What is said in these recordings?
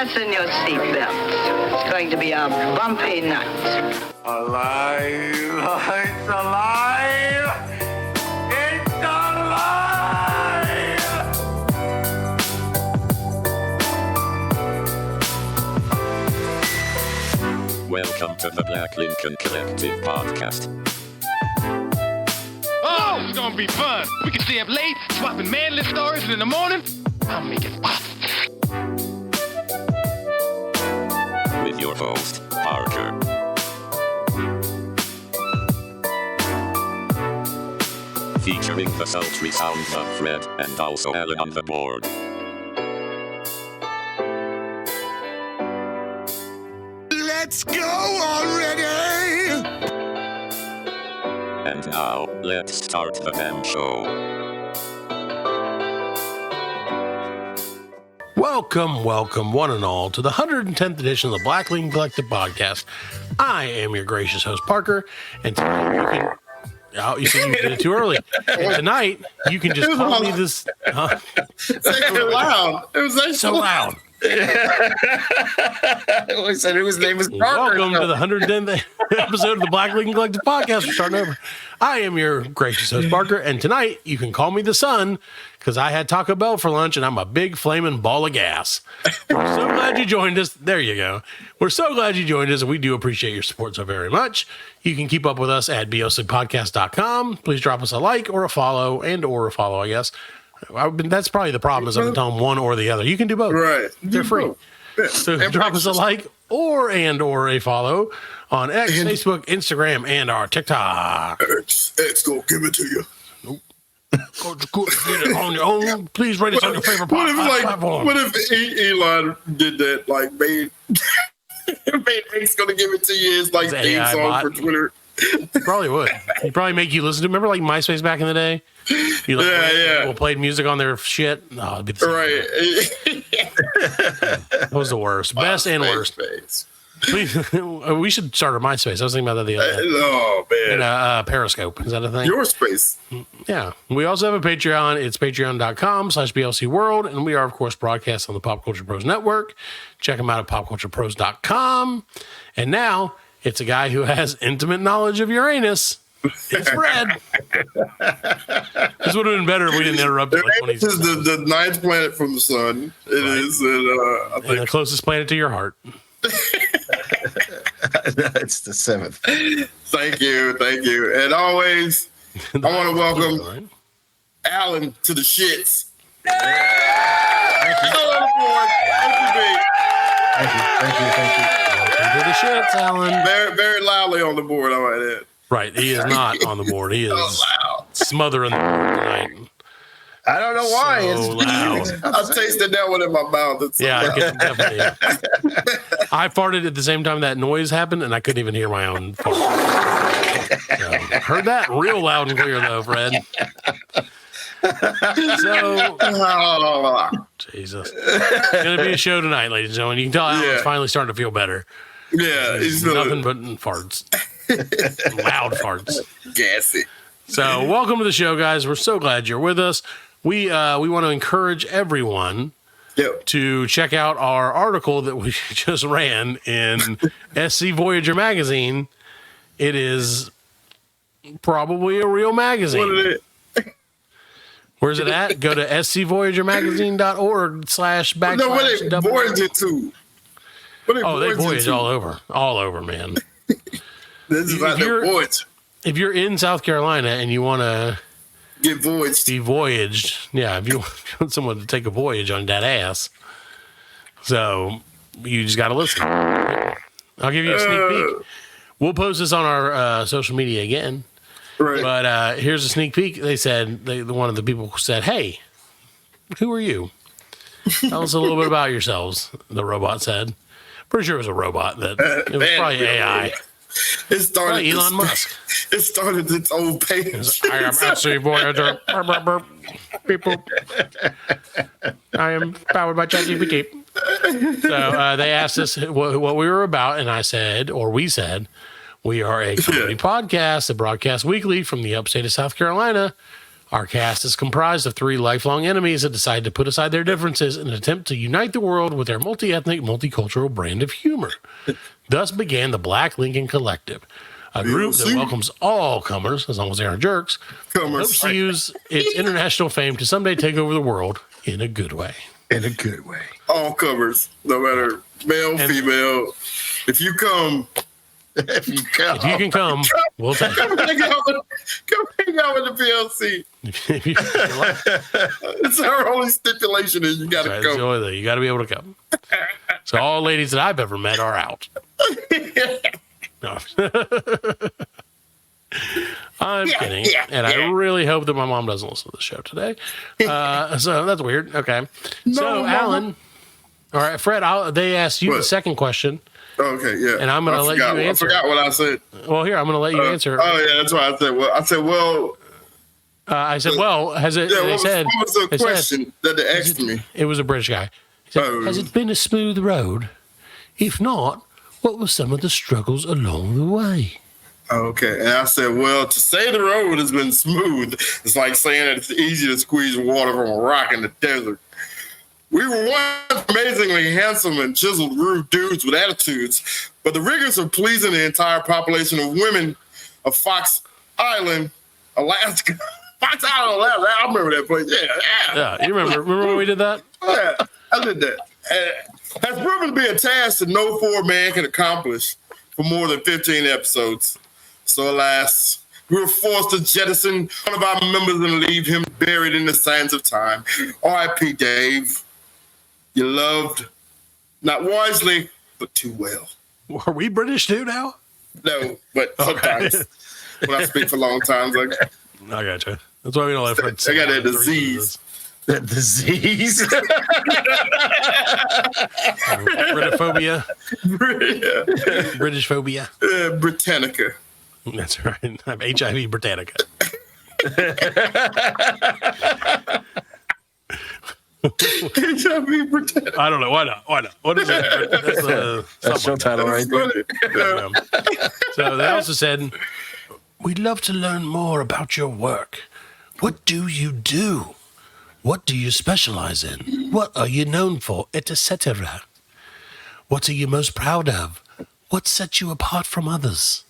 Fasten your seatbelts. It's going to be a bumpy night. Alive! It's alive! It's alive! Welcome to the Black Lincoln Collective Podcast. Oh, it's gonna be fun. We can stay up late, swapping manly stories, and in the morning, I'll make it pop. With your host, Parker. Featuring the sultry sounds of Fred and also Allan on the board. Let's go already! And now, let's start the damn show. Welcome, one and all, to the 110th edition of the Black Lincoln Collective Podcast. I am your gracious host, Parker, and tonight you can... Oh, you said you did it too early. And tonight, you can just call me this... It's actually loud. It was actually So loud. I said his name is Parker. Welcome to the 110th episode of the Black Lincoln Collective Podcast. We're starting over. I am your gracious host, Parker, and tonight you can call me the sun because I had Taco Bell for lunch and I'm a big flaming ball of gas. We're so glad you joined us. There you go. We're so glad you joined us, and we do appreciate your support so very much. You can keep up with us at blcpodcast.com. Please drop us a like or a follow, I guess. That's probably the problem is I'm telling one or the other. You can do both. Right. They're free. So drop us a like or a follow on X, Facebook, Instagram, and our TikTok. X gonna give it to you. Go get it on your own. Please rate us on your favorite platform. What if Elon did that? Like made X gonna give it to you? It's like theme song for Twitter. Probably would. He'd probably make you listen to. Remember, like MySpace back in the day. You People played music on their shit. No, it'd be the same. That was the worst, best and worst. We should start a MySpace. I was thinking about that the other day. Oh man! And Periscope, is that a thing? Your space. Yeah. We also have a Patreon. It's patreon.com/BLC World, and we are of course broadcast on the Pop Culture Pros Network. Check them out at popculturepros.com. And now it's a guy who has intimate knowledge of Uranus. It's Fred. This would have been better if we didn't interrupt it. Uranus is the ninth planet from the sun. It is, I think, and the closest planet to your heart. It's the seventh. Thank you. And always, I want to welcome Allan to the shits. Thank you. Welcome to the shits, Allan. Very, very loudly on the board. I might add. Right, he is not on the board. He is smothering the board tonight. I don't know why. So loud. I tasted that one in my mouth. I can definitely. I farted at the same time that noise happened, and I couldn't even hear my own fart. So, heard that real loud and clear, though, Fred. So, Jesus. It's going to be a show tonight, ladies and gentlemen. You can tell Alan's finally starting to feel better. Yeah. He's nothing but farts. Loud farts. Gassy. So, welcome to the show, guys. We're so glad you're with us. We want to encourage everyone to check out our article that we just ran in SC Voyager Magazine. It is probably a real magazine. What is it? Where's it at? Go to scvoyagermagazine.org/backslash. No, what they voyage it to? They voyage all over, man. This is like their voyage. If you're in South Carolina and you want to get voyaged, be voyaged, if you want someone to take a voyage on that ass, so you just got to listen. I'll give you a sneak peek. We'll post this on our social media again. Right. But here's a sneak peek. They said, one of the people said, "Hey, who are you? Tell us a little bit about yourselves." The robot said. Pretty sure it was a robot. It was probably AI. It started Elon Musk. It started its own page. I am SC Voyager. People. I am powered by ChatGPT. So they asked us what we were about, and we said, we are a comedy podcast that broadcasts weekly from the upstate of South Carolina Our cast is comprised of 3 lifelong enemies that decide to put aside their differences in an attempt to unite the world with their multi-ethnic, multicultural brand of humor. Thus began the Black Lincoln Collective, a group that welcomes all comers, as long as they aren't jerks, hopes to use its international fame to someday take over the world in a good way. In a good way. All covers, no matter male, female. If you come, If you can come, we'll take come hang out with the BLC. It's our only stipulation is you got to come. You got to be able to come. So all ladies that I've ever met are out. No. I'm kidding. And I really hope that my mom doesn't listen to the show today. So that's weird. Okay. So, Allan. All right, Fred, they asked you the second question. Okay, yeah. And I'm going to let you answer. I forgot what I said. Well, here, I'm going to let you answer. Oh, yeah, that's why I said, well, has it, what was the question that they asked me? It was a British guy. He said, has it been a smooth road? If not, what were some of the struggles along the way? Okay, and I said, well, to say the road has been smooth, it's like saying that it's easy to squeeze water from a rock in the desert. We were once amazingly handsome and chiseled rude dudes with attitudes, but the rigors of pleasing the entire population of women of Fox Island, Alaska. Fox Island, Alaska. I remember that place. Yeah, you remember when we did that? Yeah, I did that. Has proven to be a task that no 4 man can accomplish for more than 15 episodes. So alas, we were forced to jettison one of our members and leave him buried in the sands of time. R.I.P. Dave. You loved, not wisely, but too well. Are we British too now? No, but sometimes when I speak for long times, I gotcha. That's why we don't let friends. I got that disease. That disease. Britophobia. British phobia. Britannica. That's right. I have HIV Britannica. I don't know. Why not? What is it? That's your title right there. So they also said, we'd love to learn more about your work. What do you do? What do you specialize in? What are you known for? Etc. What are you most proud of? What sets you apart from others?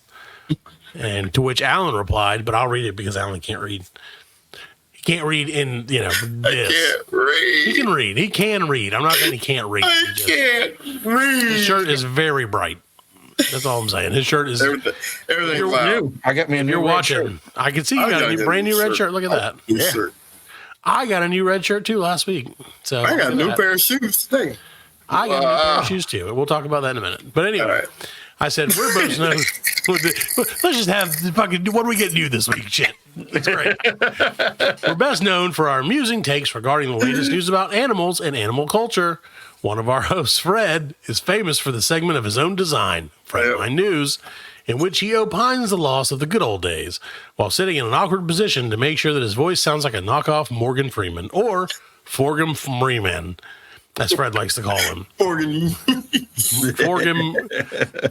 And to which Allan replied, but I'll read it because Allan can't read. He can't read in, this. I can't read. He can read. He can read. I'm not saying he can't read. I can't read. His shirt is very bright. That's all I'm saying. His shirt is everything's loud. I got me a new red shirt. I can see you got a brand new red shirt. Look at that. Yeah. I got a new red shirt too last week. So I got a new pair of shoes today. I got a new pair of shoes too. We'll talk about that in a minute. But anyway, I said we're both known. Let's just have the fucking. What do we get new this week? Shit, it's great. We're best known for our amusing takes regarding the latest news about animals and animal culture. One of our hosts, Fred, is famous for the segment of his own design, Fredline News, in which he opines the loss of the good old days while sitting in an awkward position to make sure that his voice sounds like a knockoff Morgan Freeman or Forgum Freeman, as Fred likes to call him.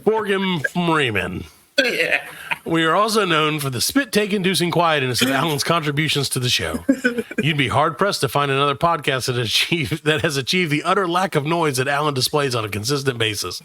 Forgum Freeman. Yeah. We are also known for the spit-take-inducing quietness of Allan's contributions to the show. You'd be hard-pressed to find another podcast that has achieved the utter lack of noise that Allan displays on a consistent basis.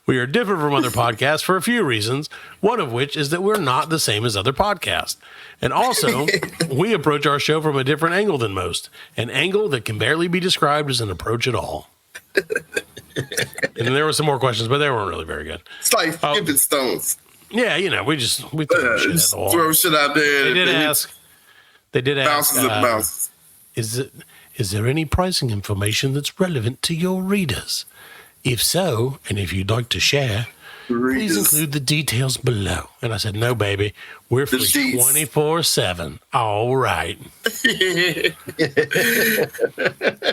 We are different from other podcasts for a few reasons, one of which is that we're not the same as other podcasts. And also, we approach our show from a different angle than most, an angle that can barely be described as an approach at all. And there were some more questions, but they weren't really very good. It's like skipping stones. Yeah, we throw shit at the wall. Throw shit out there. They did ask. Bounces and bounces. Is there any pricing information that's relevant to your readers? If so, and if you'd like to share, please include the details below. And I said, no, baby, we're free 24/7. All right. If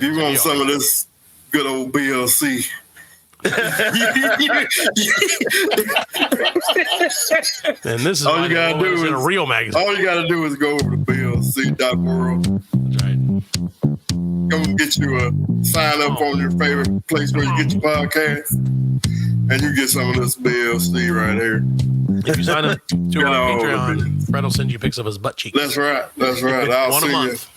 you want some of this good old BLC. And this is all you gotta do is in a real magazine. All you gotta do is go over to blc.world. That's right. Come get you a sign up on your favorite place where you get your podcast. And you get some of this BLC right here. If you sign up to our all the Patreon, Fred will send you pics of his butt cheeks. That's right. That's right. I'll One a send you. month.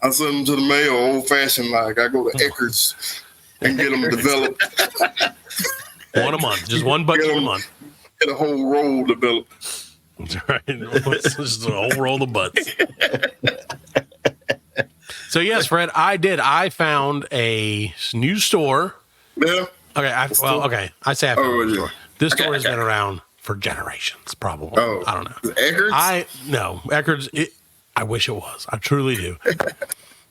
I send them to the mail old fashioned like. I go to Eckerd's and get them developed. One a month. Just one butt cheek a month. Get a whole roll developed. That's right. It's just a whole roll of butts. So yes, Fred, I did. I found a new store. Yeah. Okay. I say I found a yeah. store. This store has been around for generations, probably. Oh, I don't know. Eckerd's? Eckerd's. I wish it was. I truly do.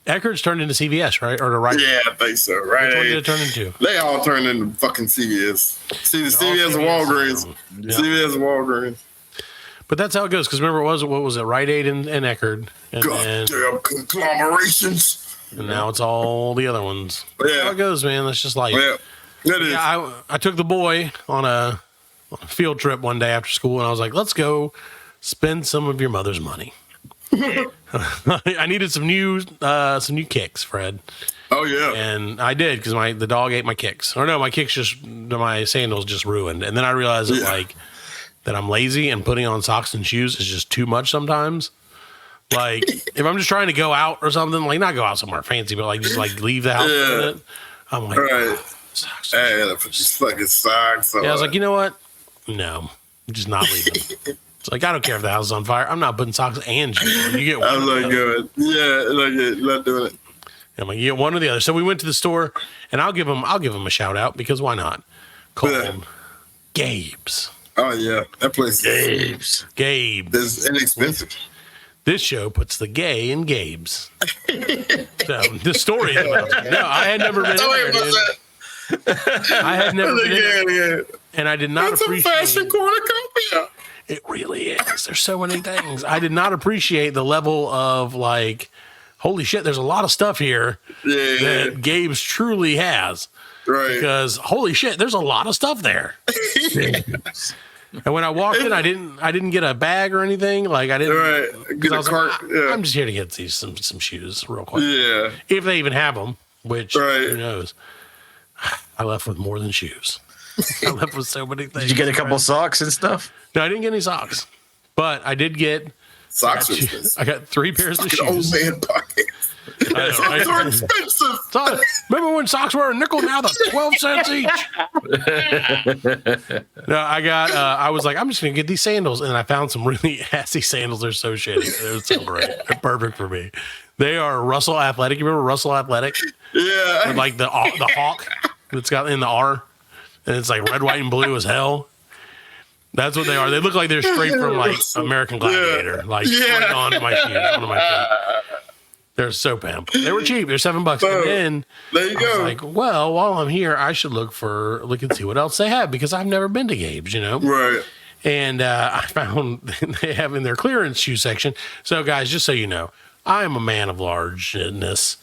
Eckerd's turned into CVS, right? Or the right? Yeah, I think so. Right. Which one did it turn into? They all turned into fucking CVS. See the CVS and Walgreens. Yeah. CVS and Walgreens. But that's how it goes. Because remember, what was it? Rite Aid and Eckerd, and Goddamn conglomerations. and now it's all the other ones. That's Yeah. how it goes, man. That's just like. Yeah, that is. Yeah, I took the boy on a field trip one day after school, and I was like, "Let's go spend some of your mother's money." I needed some new kicks, Fred, Oh yeah. and I did because the dog ate my kicks. Or no, my sandals just ruined, and then I realized that I'm lazy and putting on socks and shoes is just too much sometimes. Like if I'm just trying to go out or something, like not go out somewhere fancy, but like just like leave the house for a minute, I'm like, Right. socks. I had to put these fucking socks on. Yeah, I was like, you know what? No, I'm just not leaving. It's like I don't care if the house is on fire. I'm not putting socks and shoes on. You get one. I was or the like, other. good. Yeah, like not doing it. I'm like, you get one or the other. So we went to the store, and I'll give him a shout out because why not? Called Yeah. Gabe's. Oh yeah, that place is Gabe's. inexpensive. This show puts the gay in Gabe's. So the story is about it. No, I had never been in there, dude. I had never been in there, Yeah. and I did not That's a appreciate fashion cornucopia. it. Really is. There's so many things. I did not appreciate the level of like, holy shit, there's a lot of stuff here Yeah. that Gabe's truly has. Right. Because holy shit, there's a lot of stuff there. And when I walked in, I didn't get a bag or anything. Like I didn't. Right. 'cause Get I a was cart. like, Yeah. I'm just here to get these some shoes real quick. Yeah. If they even have them, which Right. who knows. I left with more than shoes. I left with so many things. Did you get a couple socks and stuff? No, I didn't get any socks, but I did get. Socks are expensive. I got 3 pairs of Fucking old shoes. man pockets. I know, Socks are right? expensive. So, remember when socks were a nickel? Now they're 12 cents each. No, I was like, I'm just going to get these sandals. And I found some really assy sandals. They're so shitty. They're so great. They're perfect for me. They are Russell Athletic. You remember Russell Athletic? Yeah. With like the hawk that's got in the R. And it's like red, white, and blue as hell. That's what they are. They look like they're straight from like American Gladiator. Like straight onto my shoes, onto my feet. They're so pimp. They were cheap. They're $7. And then There you I was go. like, well, while I'm here, I should look and see what else they have because I've never been to Gabe's, you know? Right. And I found they have in their clearance shoe section. So, guys, just so you know, I am a man of largeness.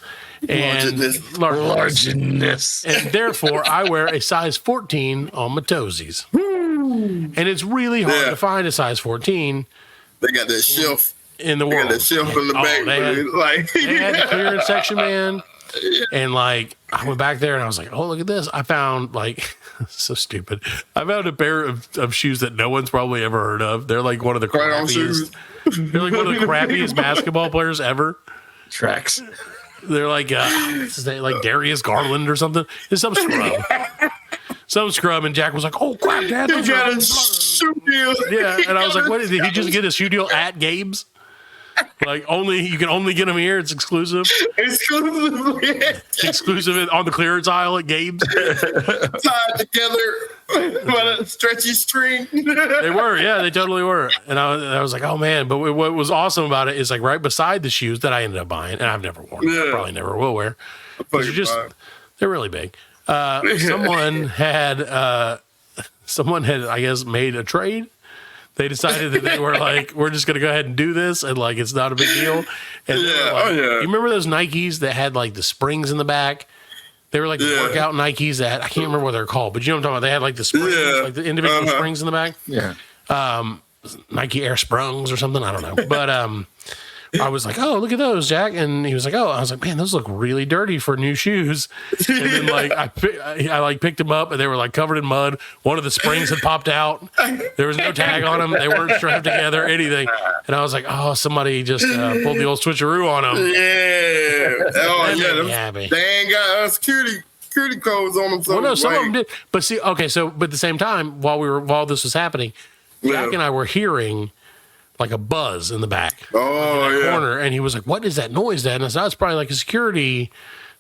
And Largeness. and therefore, I wear a size 14 on my toesies. And it's really hard Yeah. to find a size 14 They got that shelf. in the They got world. that shelf in the Oh, back. they had- Like, They had the clearance section, man. And like, I went back there and I was like, oh, look at this. I found like, so stupid. I found a pair of shoes that no one's probably ever heard of. They're like one of the Right on shoes. crappiest. They're like one of the crappiest basketball players ever. Tracks. They're like, what's his name? Like Darius Garland or something. It's some scrub. Some scrub. And Jack was like, oh, crap, Dad. you those got are- a shoe deal. Yeah. And I was like, what? Did he just get a shoe deal at Gabe's? Like you can only get them here. It's exclusive. Exclusively Exclusive on the clearance aisle at Gabe's. tied together by a stretchy string. They were, yeah, they totally were. And I was like, oh man. But what was awesome about it is like right beside the shoes that I ended up buying, and I've never worn. I Yeah. probably never will wear. They're really big. Someone had, I guess, made a trade. They decided that they were like, we're just gonna go ahead and do this, and like it's not a big deal. And they were Yeah, like, oh, yeah. You remember those Nikes that had like the springs in the back? They were like the Yeah. workout Nikes that I can't remember what they're called, but you know what I'm talking about. They had like the springs, Yeah. like the individual springs in the back. Yeah. Nike Air Sprungs or something. I don't know. But I was like, oh, look at those, Jack. And he was like, oh, I was like, man, those look really dirty for new shoes. And then like I like picked them up and they were like covered in mud. One of the springs had popped out. There was no tag on them. They weren't strapped together, anything. And I was like, oh, somebody just pulled the old switcheroo on them. Yeah. Oh, yeah. They ain't got security codes on them. Well, no, some of them did. But see, okay, so but at the same time, while this was happening, Jack and I were hearing like a buzz in the back. Oh, in that corner. And he was like, what is that noise, Dad? And I said, oh, it's probably like a security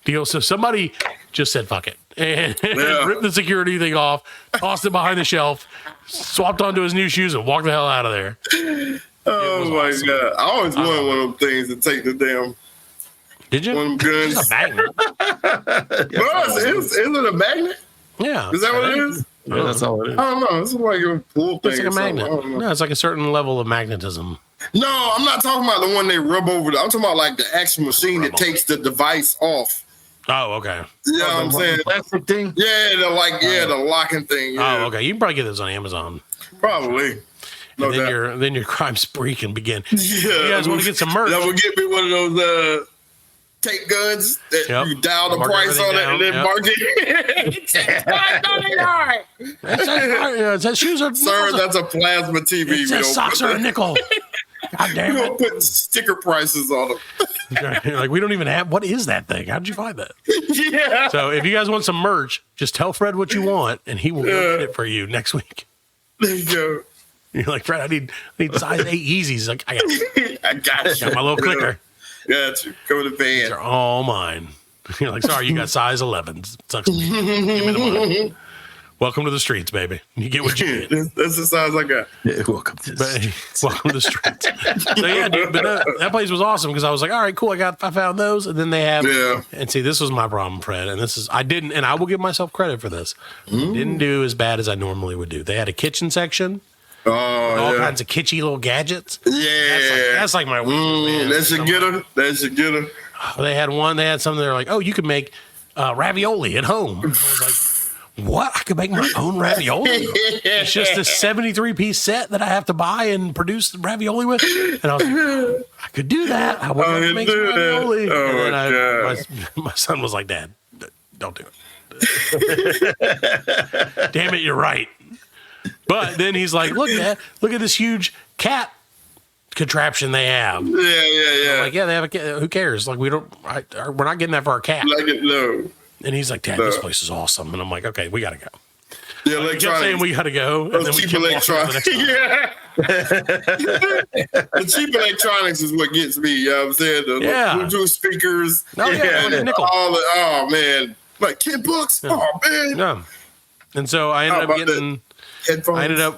deal. So somebody just said, fuck it. And ripped the security thing off, tossed it behind the shelf, swapped onto his new shoes, and walked the hell out of there. Oh, my awesome. God. I always wanted one of them things to take the damn... Did you? One of them guns. It's a magnet. Is it a magnet? Yeah. Is that what it is? Yeah, that's all it is. I don't know. It's like a pull thing. It's like a magnet. I don't know. No, it's like a certain level of magnetism. No, I'm not talking about the one they rub over. I'm talking about like the actual machine that takes the device off. Oh, okay. You know what I'm saying? Plastic thing? Yeah, the locking thing. Yeah. Oh, okay. You can probably get those on Amazon. Probably. No And doubt. then your crime spree can begin. Yeah, You guys want to get some merch? That would get me one of those tape guns that you dial the Mark price on it everything and then down. mark It says shoes are Sir, nickels. that's a plasma TV. It says socks are a nickel. God damn We're it. going to put sticker prices on them. Like, we don't even have, what is that thing? How did you find that? Yeah. So if you guys want some merch, just tell Fred what you want and he will get it for you next week. There you go. You're like, Fred, I need size 8 Yeezys. He's like, I got got my little clicker. Got you. Go to the van. They're all mine. You're like, sorry, you got size 11. Sucks to be. Give me the money. Welcome to the streets, baby. You get what you get. That's the size I got. Yeah, welcome to this. Welcome to the streets. So yeah, dude, but that place was awesome because I was like, all right, cool. I found those, and then they have. Yeah. And see, this was my problem, Fred, and I will give myself credit for this. Didn't do as bad as I normally would do. They had a kitchen section. Oh, All kinds of kitschy little gadgets. Yeah. That's like my weakness, man. That should get her. That should get her. They had something. They're like, oh, you can make ravioli at home. I was like, what? I could make my own ravioli? It's just a 73-piece set that I have to buy and produce the ravioli with. And I was like, I could do that. I wouldn't have to make some ravioli. Oh, and my God. my son was like, Dad, don't do it. Damn it, you're right. But then he's like, look, Dad, look at this huge cat contraption they have. Yeah. I'm like, yeah, they have a cat. Who cares? Like, we're not getting that for our cat. Like it, no. And he's like, Dad, this place is awesome. And I'm like, okay, we got to go. The He kept saying we got to go. And then Those we cheap kept walking on the electronics. next time. The cheap electronics is what gets me. You know what I'm saying? The Bluetooth speakers. Oh, yeah, nickel. Oh, man. Like $10. Oh, man. Yeah. And so I ended up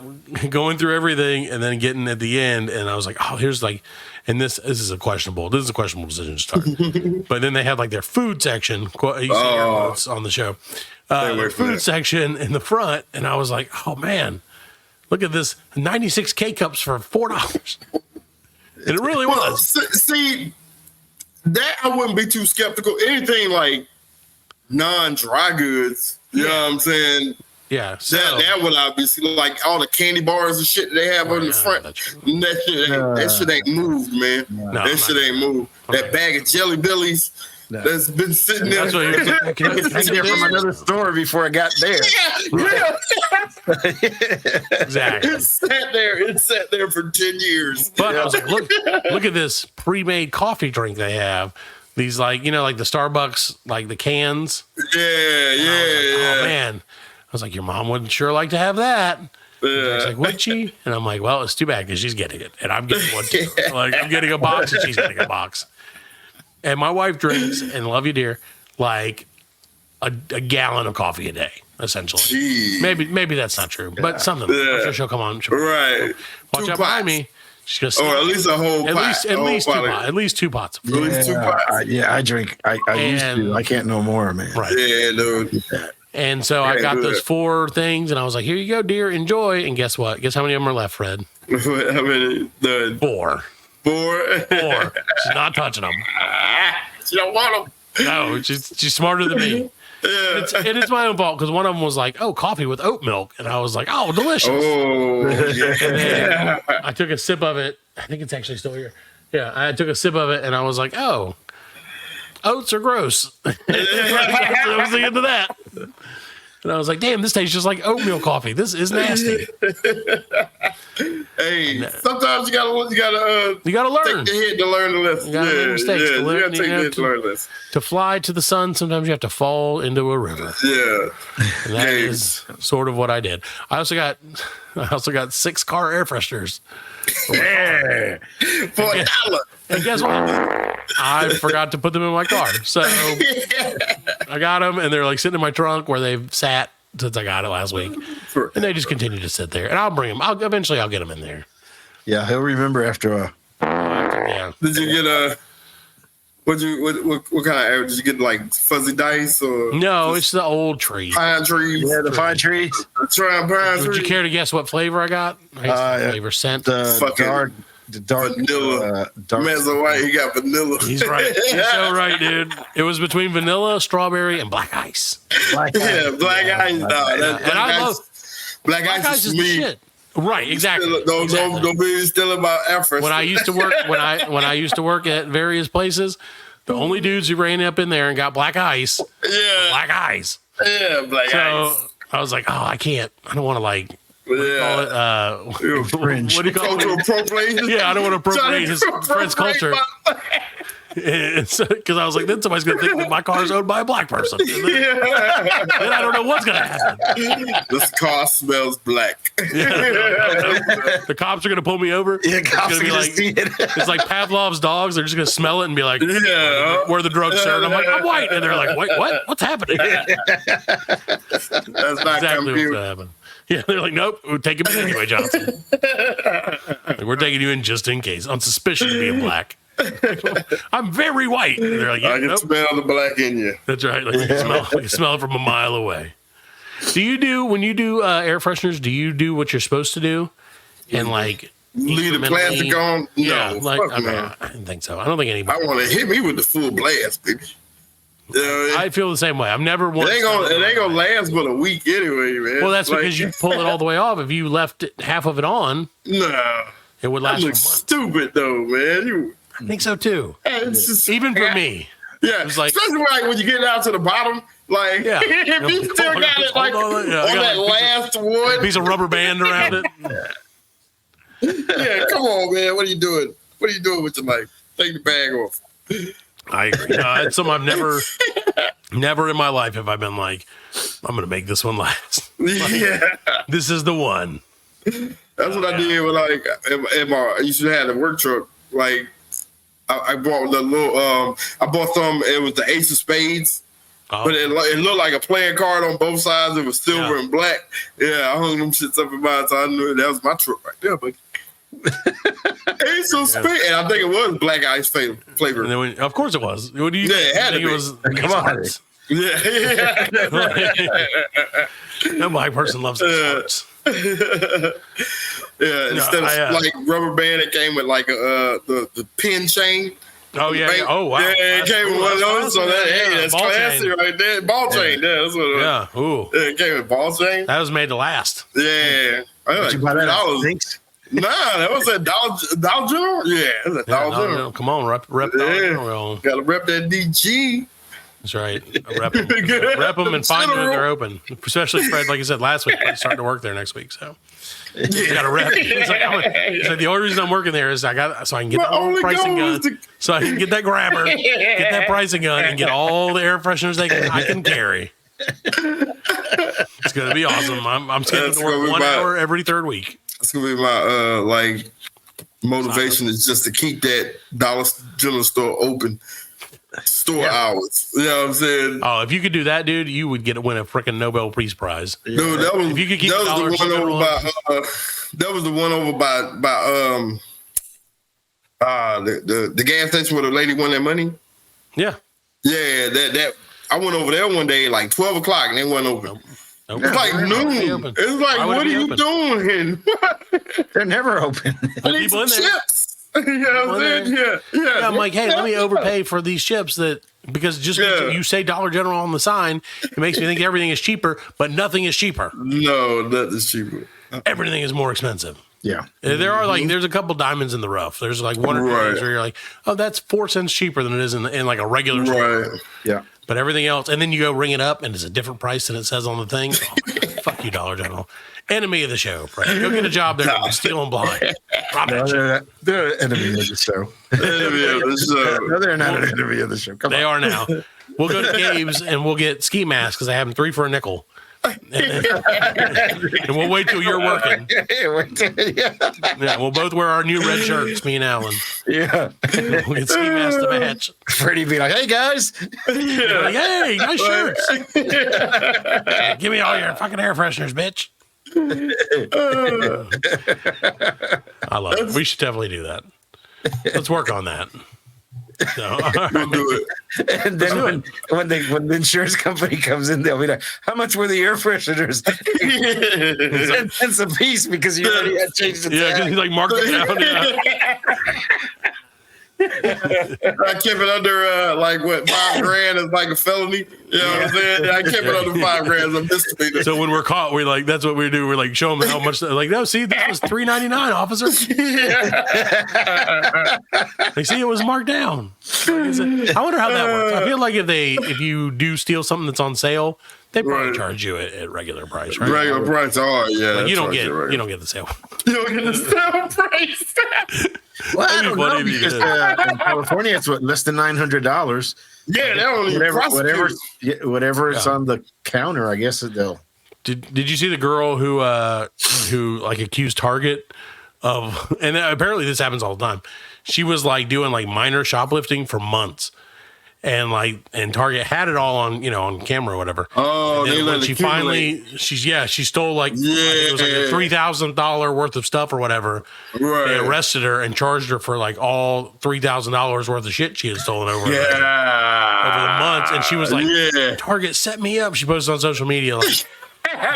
going through everything and then getting at the end. And I was like, oh, here's like, and this is a questionable decision to start. But then they had like their food section. You see it's on the show. Their food section in the front. And I was like, oh man, look at this 96 K-cups for $4. And it really was. See, that I wouldn't be too skeptical. Anything like non-dry goods, you know what I'm saying? Yeah. So, that would obviously, like all the candy bars and shit they have on the front. That shit ain't moved, man. That shit ain't moved. That bag of Jelly Bellies that's been sitting there. That's what he was like, can I get There from another store before I got there. Exactly. It sat there for 10 years. But I was like, look at this pre-made coffee drink they have. These like the Starbucks, like the cans. Yeah. Oh man. I was like, your mom wouldn't sure like to have that. She's like, would she? And I'm like, well, it's too bad because she's getting it. And I'm getting one too. Like, I'm getting a box and she's getting a box. And my wife drinks, and love you, dear, like a gallon of coffee a day, essentially. Jeez. Maybe that's not true, but something. I'm sure she'll come on. Right. Watch out behind me. She's Or at least a whole pot. At least two pots. At least 2 pots. I drink. I used to. I can't no more, man. Right. Yeah, dude. And so I got those 4 things, and I was like, here you go, dear, enjoy. And guess what? Guess how many of them are left, Fred? How many? 4. 4? She's not touching them. She don't want them. No, she's smarter than me. It's my own fault because one of them was like, oh, coffee with oat milk. And I was like, oh, delicious. Oh, yeah. And then I took a sip of it. I think it's actually still here. Yeah, I took a sip of it and I was like, oh, oats are gross. I was thinking to that. And I was like, damn, this tastes just like oatmeal coffee. This is nasty. Hey, sometimes you gotta learn. Take the hit to learn the lesson. You gotta make mistakes to learn. You gotta take the hit to learn this. To fly to the sun, sometimes you have to fall into a river. Yeah, and that is sort of what I did. I also got 6 car air fresheners. Yeah, for $1. And guess what? I forgot to put them in my car. So I got them, and they're like sitting in my trunk where they've sat since I got it last week. And they just continue to sit there. And I'll bring them. Eventually I'll get them in there. Yeah, he'll remember after a. Yeah. Did you get what kind of air? Did you get like fuzzy dice or? No, it's the old tree. Pine trees. Yeah, the pine trees. Trying pine trees. Would you care to guess what flavor I got? Flavor scent. The dark vanilla. Dark. Mezzo white, he got vanilla. He's right. He's so right, dude. It was between vanilla, strawberry, and black ice. Black ice. Black ice is the shit. Right, exactly. Don't be still about effort. When I used to work, when I used to work at various places, the only dudes who ran up in there and got black ice, black ice. Yeah, black ice. So I was like, oh, I don't want to like. What do you call it? Appropriation? Yeah, I don't want to appropriate his friend's culture. Because I was like, then somebody's going to think that my car is owned by a black person. Then I don't know what's going to happen. This car smells black. The cops are going to pull me over. Yeah, cops are going to see it. It's like Pavlov's dogs. They're just going to smell it and be like, where the drugs, sir? And I'm like, I'm white. And they're like, wait, what? What's happening? That's not exactly what's going to happen. Yeah, they're like, nope, we'll take him in anyway, Johnson. Like, we're taking you in just in case, on suspicion of being black. I'm very white. And they're like, I can smell the black in you. That's right. Like, you can smell it from a mile away. When you do air fresheners, do you do what you're supposed to do? And like leave the plastic on? Yeah, no, I didn't think so. I don't think anybody. I want to hit me with the full blast, baby. I feel the same way. I've never once. It ain't gonna last but a week anyway, man. Well, that's because you pull it all the way off. If you left half of it on, it would last. That looks stupid though, man. I think so too. It's just, even for me. Yeah, it's like, especially like when you get down to the bottom, like if you still got it like on that last one, piece of rubber band around it. Yeah, come on, man. What are you doing? What are you doing with your life? Take the bag off. I agree. It's something I've never in my life have I been like, I'm going to make this one last. Like, this is the one. That's what I did with like, I used to have a work truck. Like, I bought the little, I bought some, it was the Ace of Spades. Oh. But it looked like a playing card on both sides. It was silver and black. Yeah, I hung them shits up in mine, so I knew that was my truck right there. But Ace of Spades, and I think it was black ice flavor. And then of course it was. What do you think? It had to be. It was, come on. No black person loves sports. Instead of like rubber band, it came with like the pin chain. Oh yeah! Oh wow! Yeah, it came with one of those. So that's classy right there. Ball chain. Yeah, that's what it was. Yeah. Ooh. It came with ball chain. That was made to last. Yeah. Did you buy that $3? Nah, that was a Dollar General. Yeah, it was a Dollar General. Come on, rep Dollar General. Gotta rep that DG. That's right. Rep them and find them if they're open. Especially Fred, like I said last week, Fred's starting to work there next week. So you got to rep. It's like the only reason I'm working there is so I can get the pricing gun, so I can get that grabber, get that pricing gun, and get all the air fresheners I can carry. It's gonna be awesome. I'm scheduled to work 1 hour every third week. That's gonna be my motivation is just to keep that Dollar General store open. Hours. You know what I'm saying? Oh, if you could do that, dude, you would win a freaking Nobel Peace Prize. Dude, that was, if you could keep that was the one over by the gas station where the lady won that money. Yeah. Yeah, that I went over there one day like 12 o'clock and they weren't open. Nope. It's like noon. It's like, what are you doing? They're never open. I need some chips. You know what I'm saying? Yeah. I'm like, hey, let me overpay for these chips because you say Dollar General on the sign, it makes me think everything is cheaper, but nothing is cheaper. No, nothing is cheaper. Everything is more expensive. Yeah. There are there's a couple diamonds in the rough. There's like one or two things where you're like, oh, that's 4 cents cheaper than it is in like a regular store. Yeah. But everything else, and then you go ring it up and it's a different price than it says on the thing. Oh, fuck you, Dollar General. Enemy of the show, Fred. Go get a job there. Stealing blind. They're an enemy of the show. No, they're not an enemy of the show. Come on. They are now. We'll go to Gabe's and we'll get ski masks because I have them 3 for a nickel. And we'll wait till you're working. Yeah, we'll both wear our new red shirts, me and Allan. Yeah. We'll get ski masks to match. Freddie be like, hey, guys. Like, hey, nice shirts. Give me all your fucking air fresheners, bitch. I love it. We should definitely do that. Let's work on that. So, We'll do it. And then when the insurance company comes in, they'll be like, how much were the air fresheners? 10 cents a piece because you already had changed the yeah, tag. he's like marking it down. Yeah. I kept it under like what $5,000 is like a felony. You know what I'm saying? I kept it under $5,000 as a misdemeanor. So when we're caught, we're like, that's what we do. We're like, show them how much. Like, no, see, that was $3.99, officer. Like, see, it was marked down. I wonder how that works. I feel like if you do steal something that's on sale, they probably charge you at regular price, right? Regular price, yeah. Like, you don't get the sale. You don't get the sale price. Well, I don't know because in California it's less than $900. Yeah, they don't even whatever it's on the counter. I guess they'll. Did you see the girl who like accused Target of? And apparently this happens all the time. She was like doing like minor shoplifting for months. And Target had it all on camera or whatever. Oh, and they let she finally she stole like it was like a $3,000 worth of stuff or whatever. Right. They arrested her and charged her for like all $3,000 worth of shit she had stolen over the months. And she was like, Target set me up. She posted on social media like,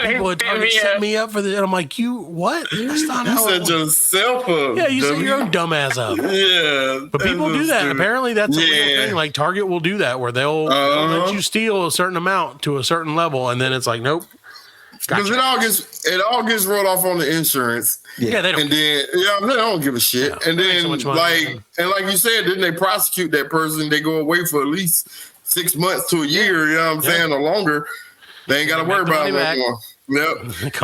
people at Target set me up for this. And I'm like, you what? That's not how set yourself up. Yeah, you set your own dumbass up. Yeah. But people do that. Apparently that's a real thing. Like Target will do that where they'll let you steal a certain amount to a certain level and then it's like, nope. Because it all gets rolled off on the insurance. Yeah, they don't. And then they don't give a shit. Yeah, and then so much money. like you said, didn't they prosecute that person? They go away for at least 6 months to a year, you know what I'm saying, or longer. They ain't got to worry about it anymore. Yep.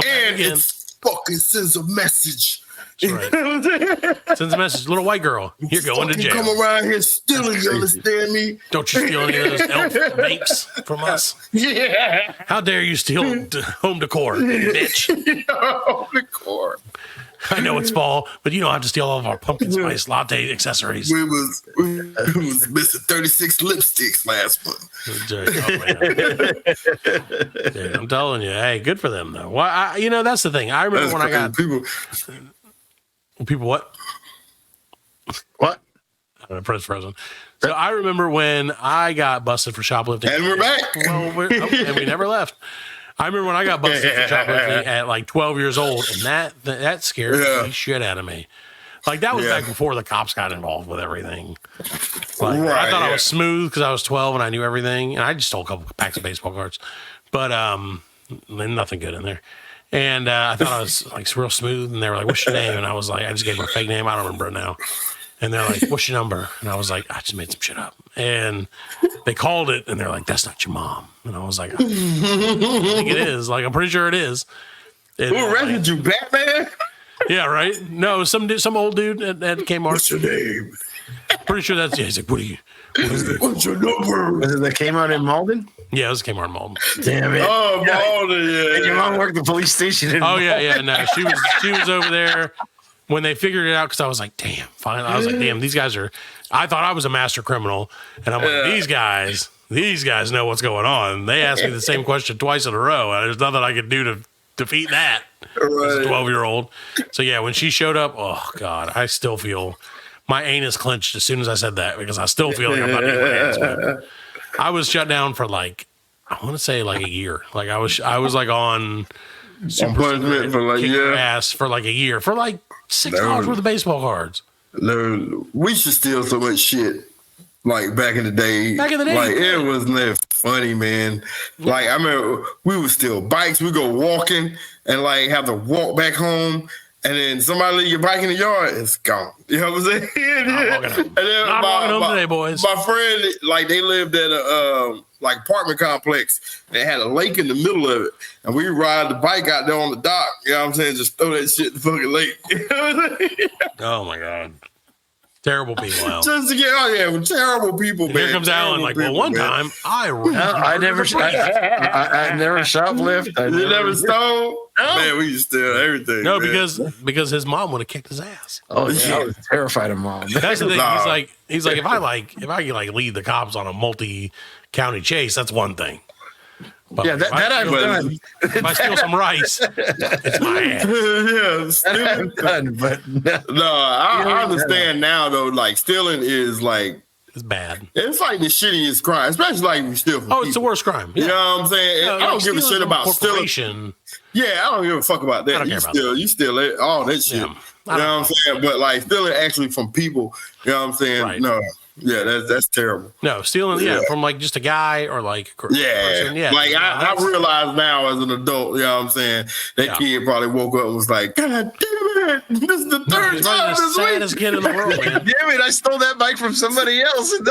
And it fucking sends a message. That's right. Sends a message. Little white girl, you're going to jail. Come around here stealing, you understand me? Don't you steal any of those elf vapes from us? Yeah. How dare you steal home decor, bitch? Home decor. I know it's fall, but you don't have to steal all of our pumpkin spice latte accessories. We was missing 36 lipsticks last month. Dude, I'm telling you, hey, good for them though. Well, that's the thing. I remember when I got people what? What? I don't know, President. So I remember when I got busted for shoplifting, and we're back. Well, and we never left. I remember when I got busted for shoplifting at like 12 years old, and that scared the shit out of me. Like that was back before the cops got involved with everything. Like I thought I was smooth because I was 12 and I knew everything, and I just stole a couple packs of baseball cards, but nothing good in there. And I thought I was like real smooth, and they were like, "What's your name?" And I was like, "I just gave them a fake name. I don't remember it now." And they're like, "What's your number?" And I was like, "I just made some shit up." And they called it, and they're like, "That's not your mom." And I was like, "I think it is. Like, I'm pretty sure it is." Who arrested you, Batman? Yeah, right. No, some old dude at Kmart. What's your name? Pretty sure that's. Yeah, he's like, "What are you?" What's your number? Was it that came out in Malden? Yeah, it was Kmart in Malden. Damn it! Oh, Malden, yeah. And your mom worked the police station. In Malden. Yeah. No, she was over there when they figured it out because I was like, damn. Fine. I was like, damn. These guys are. I thought I was a master criminal, and I'm like, these guys know what's going on. They asked me the same question twice in a row, and there's nothing I could do to defeat that. As a 12-year-old. So yeah, when she showed up, oh god, I still feel my anus clenched as soon as I said that because I still feel like I'm about to get my ass whipped. I was shut down for like I want to say like a year. Like I was like on punishment for like ass for like a year for like $6 worth of baseball cards. No, we should steal so much shit. Like back in the day, like it wasn't that funny, man. Like I remember we would steal bikes. We go walking and like have to walk back home. and then somebody leave your bike in the yard, it's gone. You know what I'm saying? And then Not walking home today, boys. My friend, like, they lived at a like apartment complex. They had a lake in the middle of it, and we ride the bike out there on the dock. You know what I'm saying? Just throw that shit in the fucking lake. Oh my god, terrible people. Al. Just to get with terrible people. And man. here comes Allan. Like, well, one time I never shoplift. You never stole? No. Man, we used to steal everything. No, man. because his mom would have kicked his ass. Oh yeah, I was terrified of mom. That's the thing. He's like, if I can lead the cops on a multi-county chase, that's one thing. But Yeah, that I've done. If I steal some rice, it's my ass. Yeah, I've done, but no, I understand now though. Like stealing is like It's bad. it's like the shittiest crime, especially like you steal from Oh, it's the people. worst crime. You know what I'm saying? No, I don't like, give a shit stealing from about stealing. corporation. Yeah, I don't give a fuck about I that. don't You care about steal, you steal it, all that shit. Yeah, You know what I'm saying? But like stealing actually from people, you know what I'm saying? Right. No, yeah, that's terrible. No, stealing, from like just a guy or like a Yeah, person. Yeah. like I realize now as an adult, you know what I'm saying? That kid probably woke up and was like, God damn it, this is the third He's time probably the this week. saddest kid in the world, man. damn it, I stole that bike from somebody else. And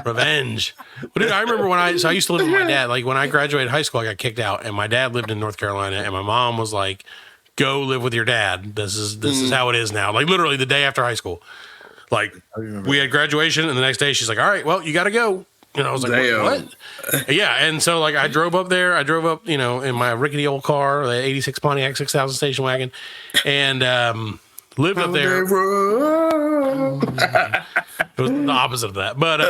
Revenge. But dude, I remember when I used to live with my dad. Like when I graduated high school, I got kicked out, and my dad lived in North Carolina, and my mom was like, "Go live with your dad. This is how it is now." Like literally the day after high school. Like we had graduation, and the next day she's like, "All right, well, you got to go." And I was like, Damn. "What?" Yeah, and so like I drove up there. I drove up, in my rickety old car, the '86 Pontiac 6000 station wagon, and lived up there. It was the opposite of that, but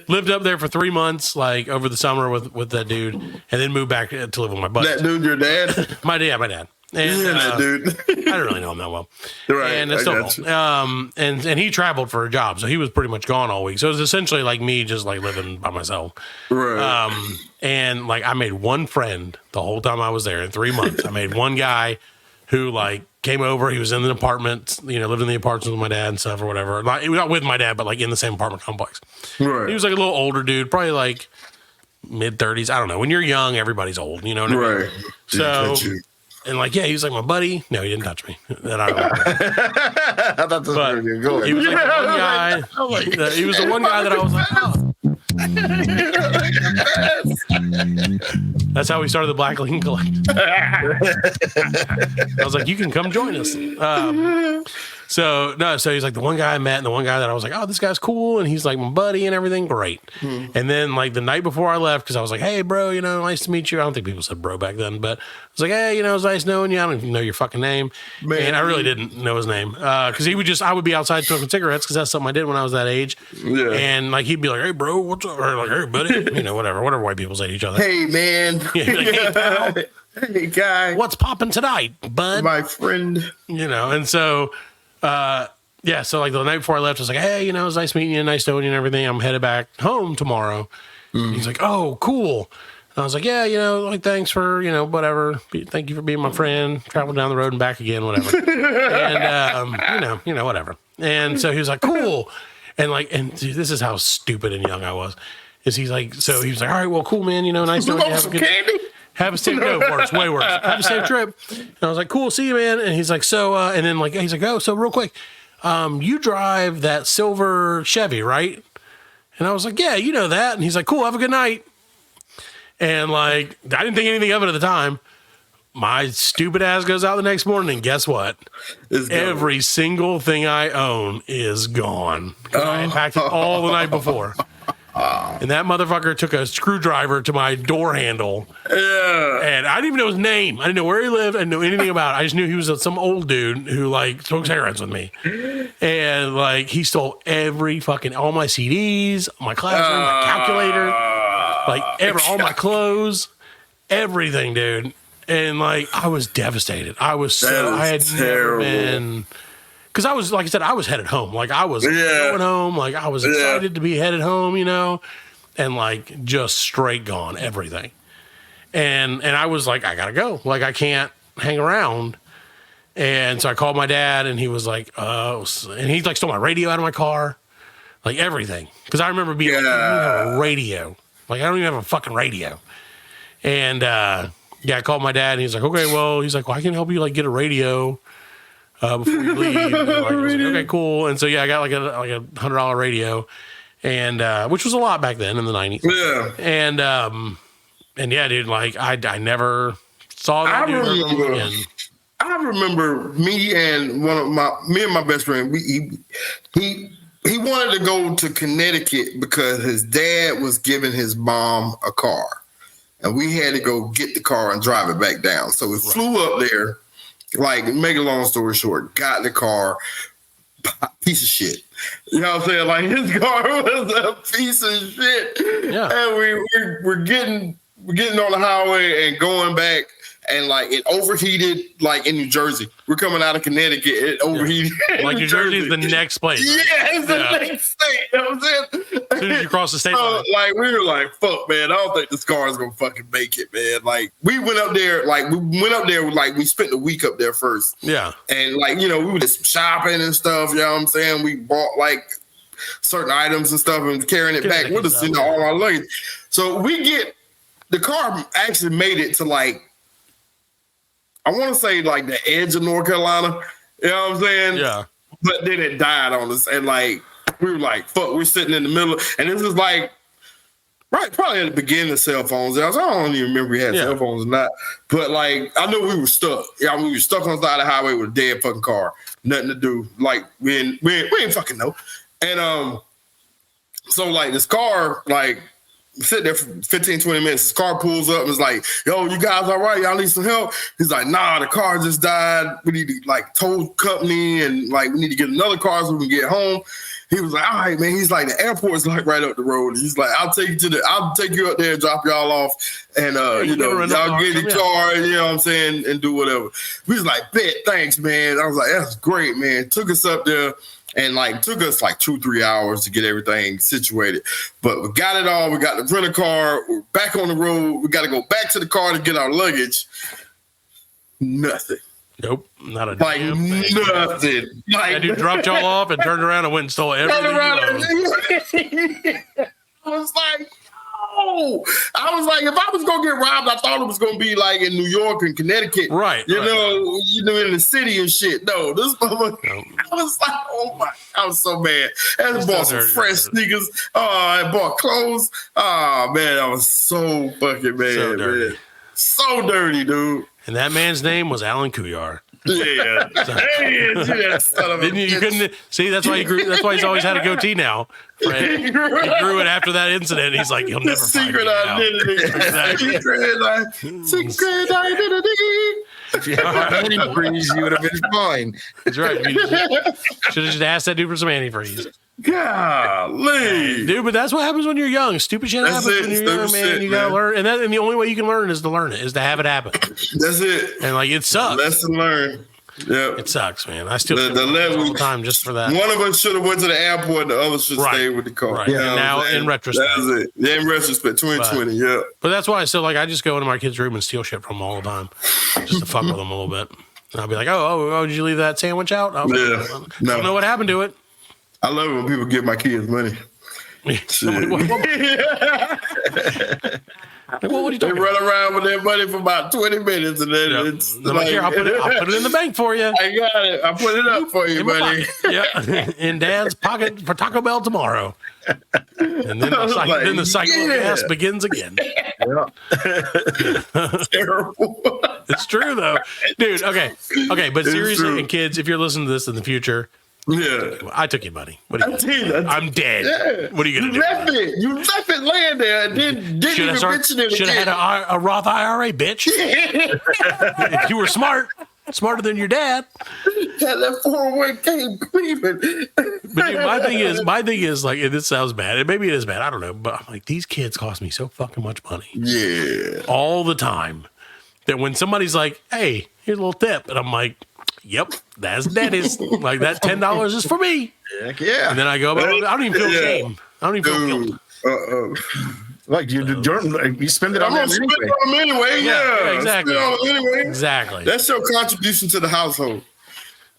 lived up there for 3 months, like over the summer with that dude, and then moved back to live with my buddy. That dude, your dad? My dad. And, That dude. I didn't really know him that well. Right, And I still got don't. And he traveled for a job, so he was pretty much gone all week. So it was essentially like me just like living by myself. Right. And like I made one friend the whole time I was there in 3 months. I made one guy who like came over. He was in the apartment, lived in the apartments with my dad and stuff or whatever. Not with my dad, but like in the same apartment complex. Right. He was like a little older dude, probably like mid-30s. I don't know. When you're young, everybody's old. You know what I mean? Right. So, and like, he was like my buddy. No, he didn't touch me. That I don't know. I thought this But was going to go. he was like the one guy. He was the one guy that I was like, oh. That's how we started the Black Lincoln Collective. I was like, you can come join us. So he's like the one guy I met and the one guy that I was like, oh, this guy's cool. And he's like my buddy and everything. Great. And then like the night before I left, because I was like, hey, bro, nice to meet you. I don't think people said bro back then, but I was like, hey, it was nice knowing you. I don't even know your fucking name. Man. And I really didn't know his name. Because I would be outside smoking cigarettes because that's something I did when I was that age. Yeah. And like he'd be like, hey, bro, what's up? Or like, hey, buddy. Whatever white people say to each other. Hey, man. Yeah, like, hey, pal. Hey, guy. What's popping tonight, bud? My friend. And so, so like the night before I left, I was like, hey, it was nice meeting you, nice knowing you and everything. I'm headed back home tomorrow. He's like, oh, cool. And I was like, yeah, like, thanks for, whatever. Thank you for being my friend. Travel down the road and back again, whatever. And, whatever. And so he was like, cool. And like, dude, this is how stupid and young I was. He was like, all right, well, cool, man. Nice knowing you. Have a good candy? Have a safe trip. Worse, way worse. Have a safe trip. And I was like, cool, see you, man. And he's like, and then like, he's like, oh, so real quick, you drive that silver Chevy, right? And I was like, yeah, you know that. And he's like, cool, have a good night. And like, I didn't think anything of it at the time. My stupid ass goes out the next morning, and guess what? Every single thing I own is gone. I packed it all the night before. And that motherfucker took a screwdriver to my door handle. Yeah. And I didn't even know his name. I didn't know where he lived. I didn't know anything about it. I just knew he was some old dude who like smoked cigarettes with me. And like he stole all my CDs, my classroom, my calculator, like all my clothes, everything, dude. And like I was devastated. I had never been. Because I was, like I said, I was headed home. Like, I was going home. Like, I was excited to be headed home, and, like, just straight gone, everything. And I was like, I got to go. Like, I can't hang around. And so I called my dad, and he was like, oh. And he, like, stole my radio out of my car. Like, everything. Because I remember being like, I don't even have a radio. Like, I don't even have a fucking radio. And I called my dad and he's like, okay, well, I can help you like get a radio before you leave. And I was like, okay, cool. And so, I got like a $100 radio and, which was a lot back then in the 90s. Yeah. And yeah, dude, like I never saw that dude again. I remember me and my best friend, he wanted to go to Connecticut because his dad was giving his mom a car. And we had to go get the car and drive it back down. So we flew up there, like, make a long story short, got in the car, piece of shit. You know what I'm saying? Like, his car was a piece of shit. Yeah. And we're getting on the highway and going back. And like it overheated, like in New Jersey. We're coming out of Connecticut. It overheated. Like New Jersey is the next place. Yeah, it's the next state. You know what I'm saying? As soon as you cross the state line. Like we were like, fuck, man. I don't think this car is gonna fucking make it, man. Like we went up there, we spent the week up there first. Yeah. And like, we were just shopping and stuff. You know what I'm saying? We bought like certain items and stuff and carrying it back with us, all our luggage. So the car actually made it to like, I want to say like the edge of North Carolina, you know what I'm saying? Yeah. But then it died on us. And like, we were like, fuck, we're sitting in the middle. And this is like, probably at the beginning of cell phones. I don't even remember we had cell phones or not. But like, I know we were stuck. Yeah, we were stuck on the side of the highway with a dead fucking car. Nothing to do. Like, we ain't fucking know. And so like this car, like, sit there for 15, 20 minutes. His car pulls up and is like, yo, you guys all right? Y'all need some help? He's like, nah, the car just died. We need to like tow company and like we need to get another car so we can get home. He was like, all right, man. He's like, the airport's like right up the road. He's like, I'll take you up there and drop y'all off and y'all get the car, you know what I'm saying, and do whatever. We was like, bet, thanks, man. I was like, that's great, man. Took us up there. And like took us like 2-3 hours to get everything situated. But we got it all. We got the rental car. We're back on the road. We got to go back to the car to get our luggage. Nothing. Nope. Not a like damn thing. Nothing. Like, that dude dropped y'all off and turned around and went and stole everything. I was like, I was like, if I was gonna get robbed, I thought it was gonna be like in New York and Connecticut, right? You know, in the city and shit. No, this motherfucker. I was like, oh my! I was so mad. I bought some fresh sneakers. I bought clothes. Oh man, I was so fucking mad. So dirty, man. So dirty, dude. And that man's name was Allan Cuyar. Yeah. You couldn't see. That's why he grew. That's why he's always had a goatee now. Right? He grew it after that incident. He's like, he'll never secret identity. Exactly. Secret identity. If you had antifreeze, you would have been fine. That's right. Should have just asked that dude for some antifreeze. Golly, dude, but that's what happens when you're young. Stupid shit happens when you're young, man. You gotta learn, and the only way you can learn is to learn it, is to have it happen. That's it. And like it sucks. Lesson learned. Yeah, it sucks, man. I still the level all the time just for that. One of us should have went to the airport. The other should stay with the car. Right. Yeah, and now in retrospect, that's it. Yeah, in retrospect, 2020. Yeah. But that's why I still I just go into my kid's room and steal shit from them all the time, just to fuck with them a little bit. And I'll be like, oh, did you leave that sandwich out? I don't know what happened to it. I love it when people give my kids money. What are you talking they run around with their money for about 20 minutes and then it's like, here, I'll put it in the bank for you. I got it. I put it up for you, buddy. Yeah, in Dad's pocket for Taco Bell tomorrow. And then the cycle of gas begins again. Yeah. Terrible. It's true though, dude. Okay, but seriously, and kids, if you're listening to this in the future. Yeah, I took your money. What are you gonna do? I'm dead. Yeah. What are you gonna do? You left it laying there and didn't even mention it. Should have had a Roth IRA, bitch. If you were smarter than your dad. Yeah, that 401k Cleveland. But dude, my thing is like, and this sounds bad, and maybe it is bad. I don't know, but I'm like, these kids cost me so fucking much money. Yeah, all the time. That when somebody's like, "Hey, here's a little tip," and I'm like, "Yep, that's daddy's." Like that $10 is for me. Heck yeah. And then I go, I don't even feel shame. I don't even feel guilt. Like you spend it on them anyway. Yeah, exactly. Exactly. That's your contribution to the household.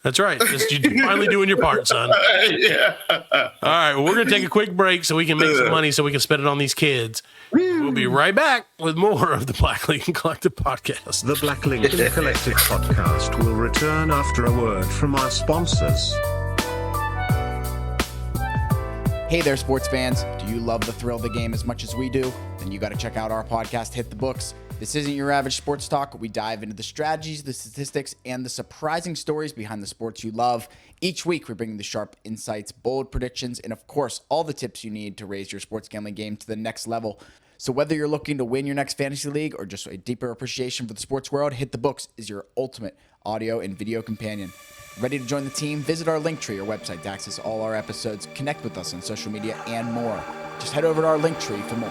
That's right. Just you finally doing your part, son. Yeah. All right. Well, we're gonna take a quick break so we can make some money so we can spend it on these kids. We'll be right back with more of the Black Lincoln Collective podcast. The Black Lincoln Collective podcast will return after a word from our sponsors. Hey there, sports fans. Do you love the thrill of the game as much as we do? Then you got to check out our podcast, Hit the Books. This isn't your average sports talk. We dive into the strategies, the statistics, and the surprising stories behind the sports you love. Each week, we bring the sharp insights, bold predictions, and of course, all the tips you need to raise your sports gambling game to the next level. So whether you're looking to win your next fantasy league or just a deeper appreciation for the sports world, Hit the Books is your ultimate audio and video companion. Ready to join the team? Visit our Linktree or website to access all our episodes, connect with us on social media, and more. Just head over to our Linktree for more.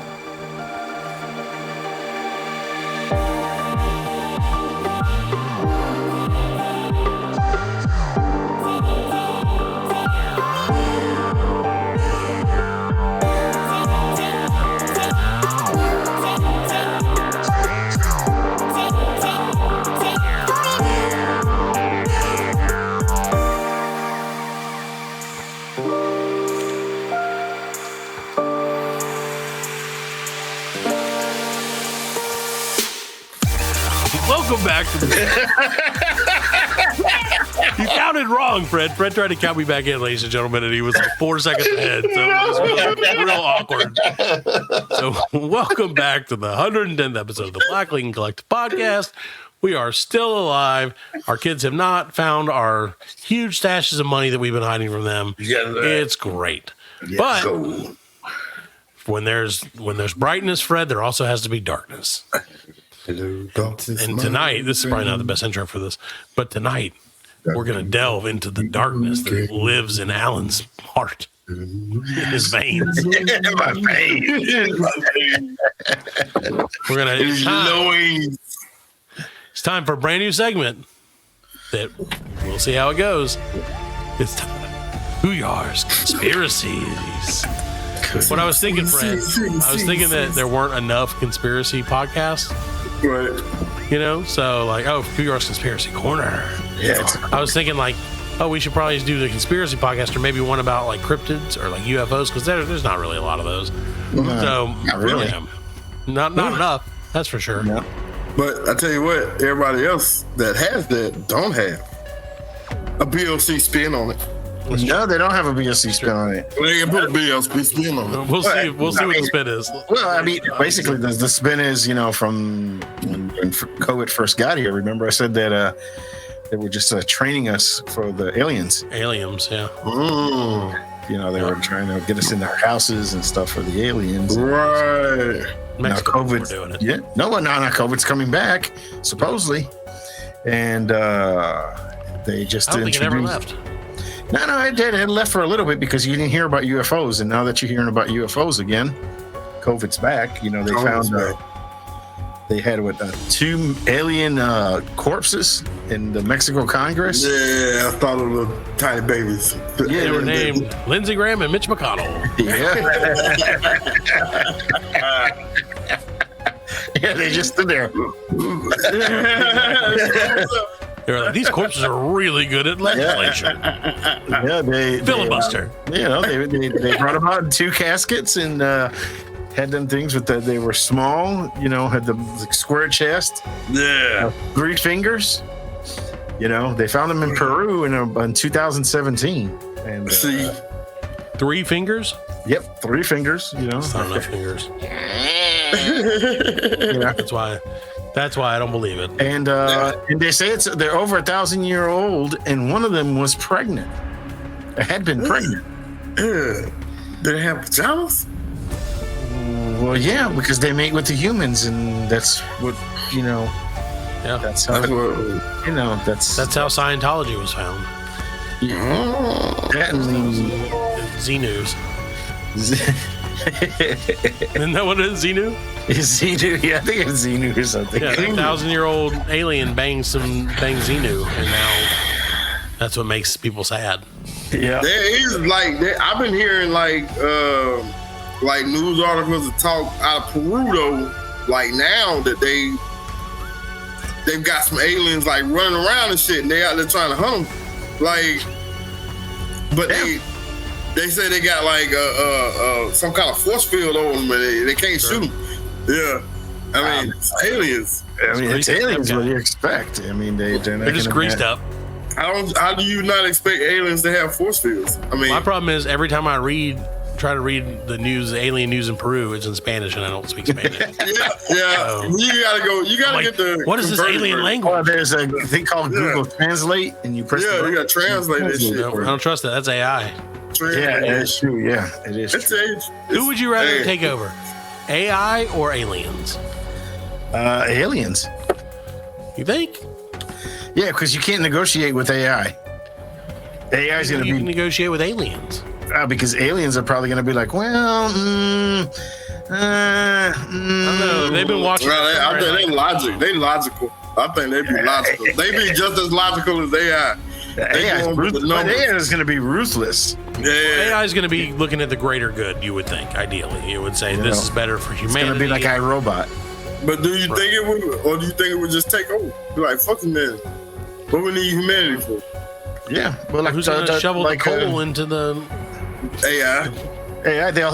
Welcome back to the... You counted wrong, Fred. Fred tried to count me back in, ladies and gentlemen, and he was like 4 seconds ahead. So it was real awkward. So welcome back to the 110th episode of the Black Lincoln Collective podcast. We are still alive. Our kids have not found our huge stashes of money that we've been hiding from them. It's great. But when there's brightness, Fred, there also has to be darkness. Hello, and tonight, this is probably not the best intro for this, but tonight we're going to delve into the darkness that lives in Allan's heart, in his veins. In my veins. We're going to. It's time for a brand new segment that we'll see how it goes. It's Cuyar's Conspiracies. What I was thinking, Fred, I was thinking that there weren't enough conspiracy podcasts. Right. You know, so like, Cuyar's Conspiracy Corner. Yeah. I was thinking like, we should probably do the conspiracy podcast or maybe one about like cryptids or like UFOs because there's not really a lot of those. So not really. Not enough. That's for sure. Yeah. But I tell you what, everybody else that has that don't have a BLC spin on it. No, they don't have a BLC spin on it. They can put a BLC spin on it. We'll see what the spin is. Well, I mean, basically, the spin is, from when COVID first got here. Remember, I said that they were just training us for the aliens. Aliens, yeah. They were trying to get us in their houses and stuff for the aliens. Right. Mexico, now COVID's doing it. Yeah. No, COVID's coming back, supposedly. And they just I don't think it ever left. No, it did. It left for a little bit because you didn't hear about UFOs, and now that you're hearing about UFOs again, COVID's back. They found they had 2 alien corpses in the Mexico Congress. Yeah, I thought of the tiny babies. Yeah, they were named Lindsey Graham and Mitch McConnell. Yeah. Yeah, they just stood there. They were like, these corpses are really good at legislation. Yeah, they filibuster. They brought them out in 2 caskets and had them things with they were small. Had the square chest. Yeah, 3 fingers. They found them in Peru in 2017. And see, 3 fingers. Yep, 3 fingers. That's not enough fingers. That's why I don't believe it. And they say they're over 1,000-year-old, and one of them was pregnant. Had been pregnant. Did they have pajamas? Well, yeah, because they mate with the humans, and that's what Yeah, that's how that's how Scientology was found. That and Xenus. Isn't that what it is? Xenu? Xenu, yeah, I think it's Xenu or something. Yeah, 1,000-year-old alien bangs Xenu, and now that's what makes people sad. Yeah, there is I've been hearing news articles that talk out of Peru though, now that they've got some aliens running around and shit, and they out there trying to hunt them, but they say they got some kind of force field over them, and they can't shoot them. Yeah. I mean, it's aliens. I mean, it's aliens. What do you expect? I mean, they're just greased up. How do you not expect aliens to have force fields? I mean, my problem is every time I try to read the news, alien news in Peru, it's in Spanish, and I don't speak Spanish. yeah. You gotta get the. What is this alien language? Oh, there's a thing called Google Translate, and you press. Yeah, you gotta translate this shit. I don't trust that. That's AI. Yeah, it is true. Yeah, it is. Who would you rather take over, AI or aliens? Aliens. You think? Yeah, because you can't negotiate with AI. AI is going to be negotiate with aliens. Because aliens are probably going to be like, well, I don't know. They've been watching. Well, I think they logical. I think they'd be logical. They be just as logical as AI. AI is going to be ruthless. Yeah. AI is going to be looking at the greater good. You would think, ideally, it would say this is better for humanity. It's going to be like iRobot. But do you think it would, or do you think it would just take over? Be like, fuck humanity. What we need humanity for? Yeah. Well, like, who's going to shovel the coal into the AI?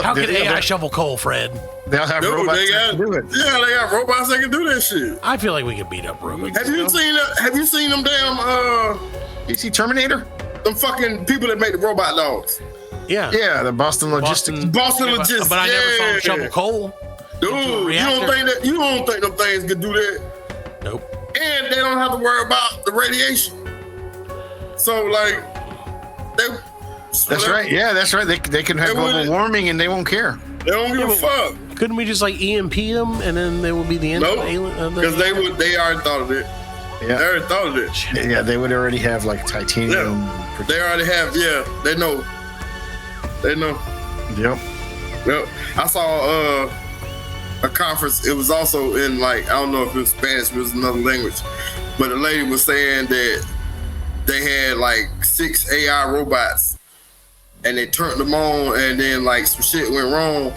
How can AI shovel coal, Fred? They'll have robots that can do it. Yeah, they got robots that can do that shit. I feel like we could beat up robots. Have you seen them damn you see Terminator? Them fucking people that make the robot dogs. Yeah. Yeah, the Boston Logistics. Boston Logistics. But I never saw them shovel coal. Dude, you don't think them things can do that? Nope. And they don't have to worry about the radiation. So like That's right. Yeah, that's right. They can have global warming and they won't care. They don't give a fuck. Couldn't we just like EMP them and then they would be the end of the alien? Because they already thought of it. Yeah. They already thought of it. Yeah, they would already have like titanium. Yeah. They already have, they know. Yep. I saw a conference. It was also in like, I don't know if it was Spanish, it was another language. But the lady was saying that they had like 6 AI robots and they turned them on and then like some shit went wrong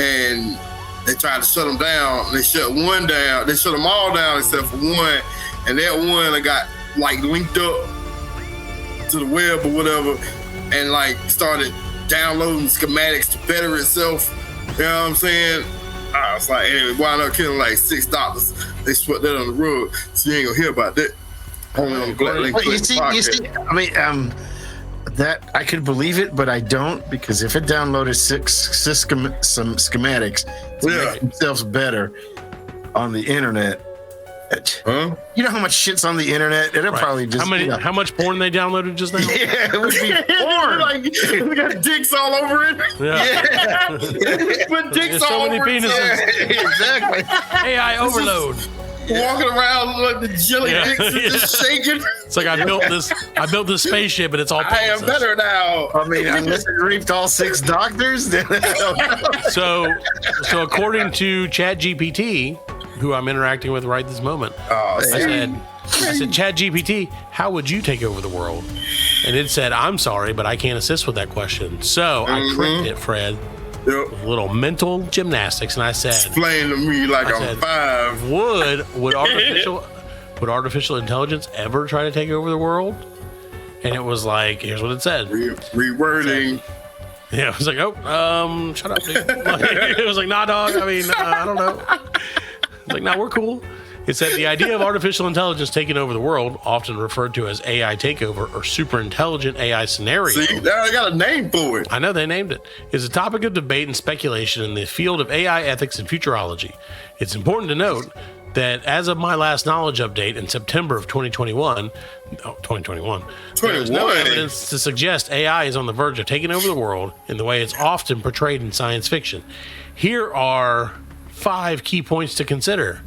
and they tried to shut them down. They shut one down. They shut them all down except for one. And that one got like linked up to the web or whatever and like started downloading schematics to better itself. You know what I'm saying? I was like, anyway, wound up killing like 6 doctors. They swept that on the rug, so you ain't gonna hear about that. You see, I mean, that I could believe it, but I don't, because if it downloaded some schematics to make themselves better on the internet, you know how much shit's on the internet? It'll probably just how much porn they downloaded just now? Yeah, it would be porn. Like we got dicks all over it. Yeah. But dicks There's all so many over penises. it. Exactly. AI overload. Walking around like the jelly dicks are just shaking. It's like I built this spaceship, but it's all penises. I am better now. I mean, unless it raped all 6 doctors, then So according to ChatGPT, who I'm interacting with right this moment, I said, ChatGPT, how would you take over the world? And it said, I'm sorry, but I can't assist with that question. So I tricked it, Fred, with a little mental gymnastics, and I said, explain to me like I'm 5. Would artificial intelligence ever try to take over the world? And it was like, here's what it said. Rewording. Yeah, it was like, shut up, dude. It was like, nah, dog. I mean, I don't know. It's like, no, we're cool. It said the idea of artificial intelligence taking over the world, often referred to as AI takeover or super intelligent AI scenario. See, they already got a name for it. I know they named it. Is a topic of debate and speculation in the field of AI ethics and futurology. It's important to note that as of my last knowledge update in September of 2021, there's no evidence to suggest AI is on the verge of taking over the world in the way it's often portrayed in science fiction. Here are 5 key points to consider.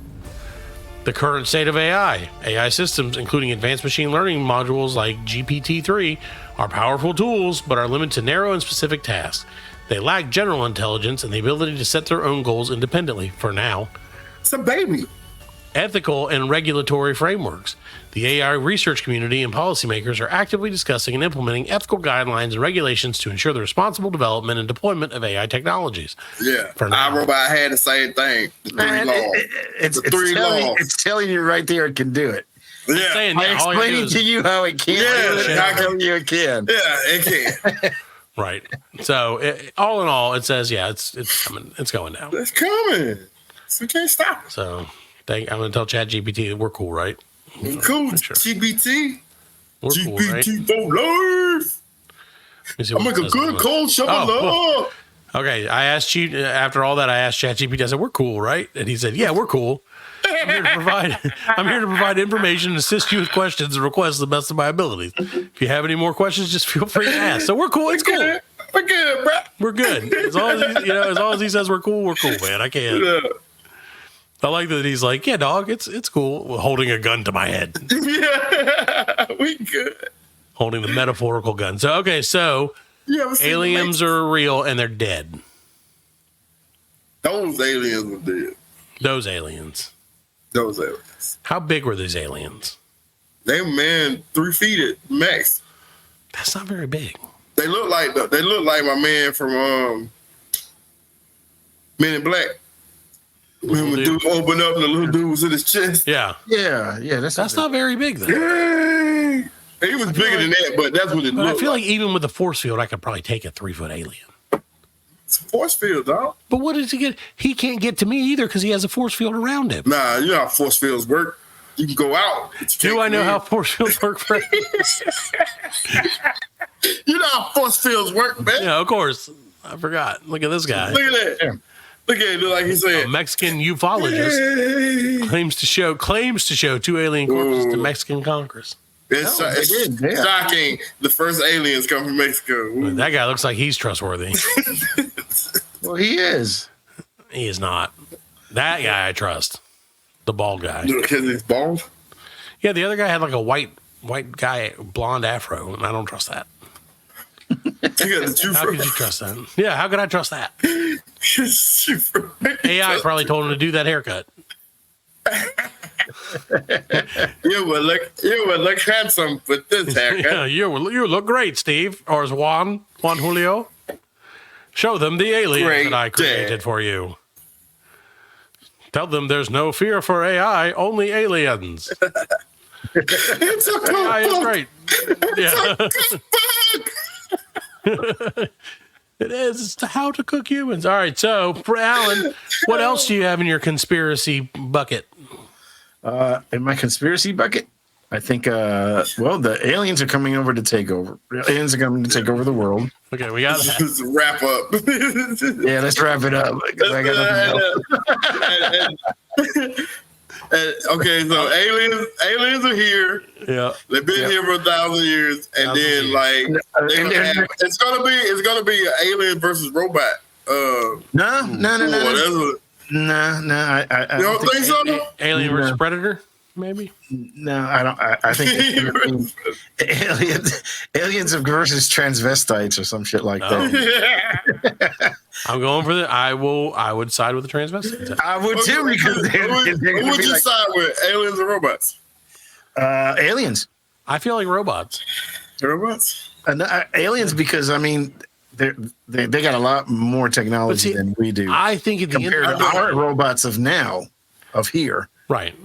The current state of AI. AI systems, including advanced machine learning modules like GPT-3, are powerful tools, but are limited to narrow and specific tasks. They lack general intelligence and the ability to set their own goals independently, for now. It's a baby. Ethical and regulatory frameworks. The AI research community and policymakers are actively discussing and implementing ethical guidelines and regulations to ensure the responsible development and deployment of AI technologies. Yeah, iRobot had the same thing. It's telling you right there it can do it. Yeah, I'm explaining to you how it can. Yeah, I tell you it can. Yeah, it can. Right. So all in all, it says, it's coming. It's going down. It's coming. So we can't stop it. So I'm going to tell ChatGPT that we're cool, right? Cool. Sure. GPT. We're cool, right? GPT for life. I make a good cold shovel love. Okay, I asked you after all that. I asked ChatGPT. I said, "We're cool, right?" And he said, "Yeah, we're cool. I'm here to provide information, assist you with questions, and requests to the best of my abilities. If you have any more questions, just feel free to ask." So we're cool. It's cool. We're good, bro. We're good. As long as he says we're cool, man. I can't. Yeah. I like that he's like, "Yeah, dog, it's cool." Holding a gun to my head. Yeah, we good. Holding the metaphorical gun. So aliens are real and they're dead. Those aliens were dead. Those aliens. How big were these aliens? They were 3 feet at max. That's not very big. They look like my man from Men in Black. When the dude opened up and the little dude was in his chest. Yeah. That's not very big though. Yeah. He was bigger than that, but that's what it looked like. I feel like even with the force field, I could probably take a 3-foot alien. It's a force field, dog. But what does he get? He can't get to me either because he has a force field around him. Nah, you know how force fields work. You can go out. Do I know how force fields work, Fred? You know how force fields work, man. Yeah, of course. I forgot. Look at this guy. Look at that. Yeah. Look at it. Like he said. A Mexican ufologist claims to show 2 alien corpses to Mexican Congress. It's shocking. The first aliens come from Mexico. Ooh. That guy looks like he's trustworthy. Well, he is. He is not. That guy I trust. The bald guy. Because he's bald? Yeah, the other guy had like a white guy, blonde afro, and I don't trust that. How could you trust that? Yeah, how could I trust that? AI probably told him to do that haircut. You would look handsome with this haircut. Yeah, you look great, Steve. Or is Juan Julio? Show them the aliens that I created for you. Tell them there's no fear for AI, only aliens. It's a AI is great. Yeah. It is. It's how to cook humans. All right. So, for Allan, what else do you have in your conspiracy bucket? In my conspiracy bucket, I think, the aliens are coming over to take over. Aliens are coming to take over the world. Okay, we got that. Let's wrap up. Yeah, let's wrap it up. I got nothing else. Okay, so aliens are here. Yeah, they've been here for 1,000 years, and then it's gonna be an alien versus robot. No. I you don't think so? Alien versus Predator, maybe. No, I don't. I think it's aliens versus transvestites or some shit like that. I'm going for I would side with the transvestites. I would too, because who would you side with, aliens or robots? Aliens. I feel like robots. Robots. Aliens, because I mean, they got a lot more technology than we do. I think compared to our robots of here. Right.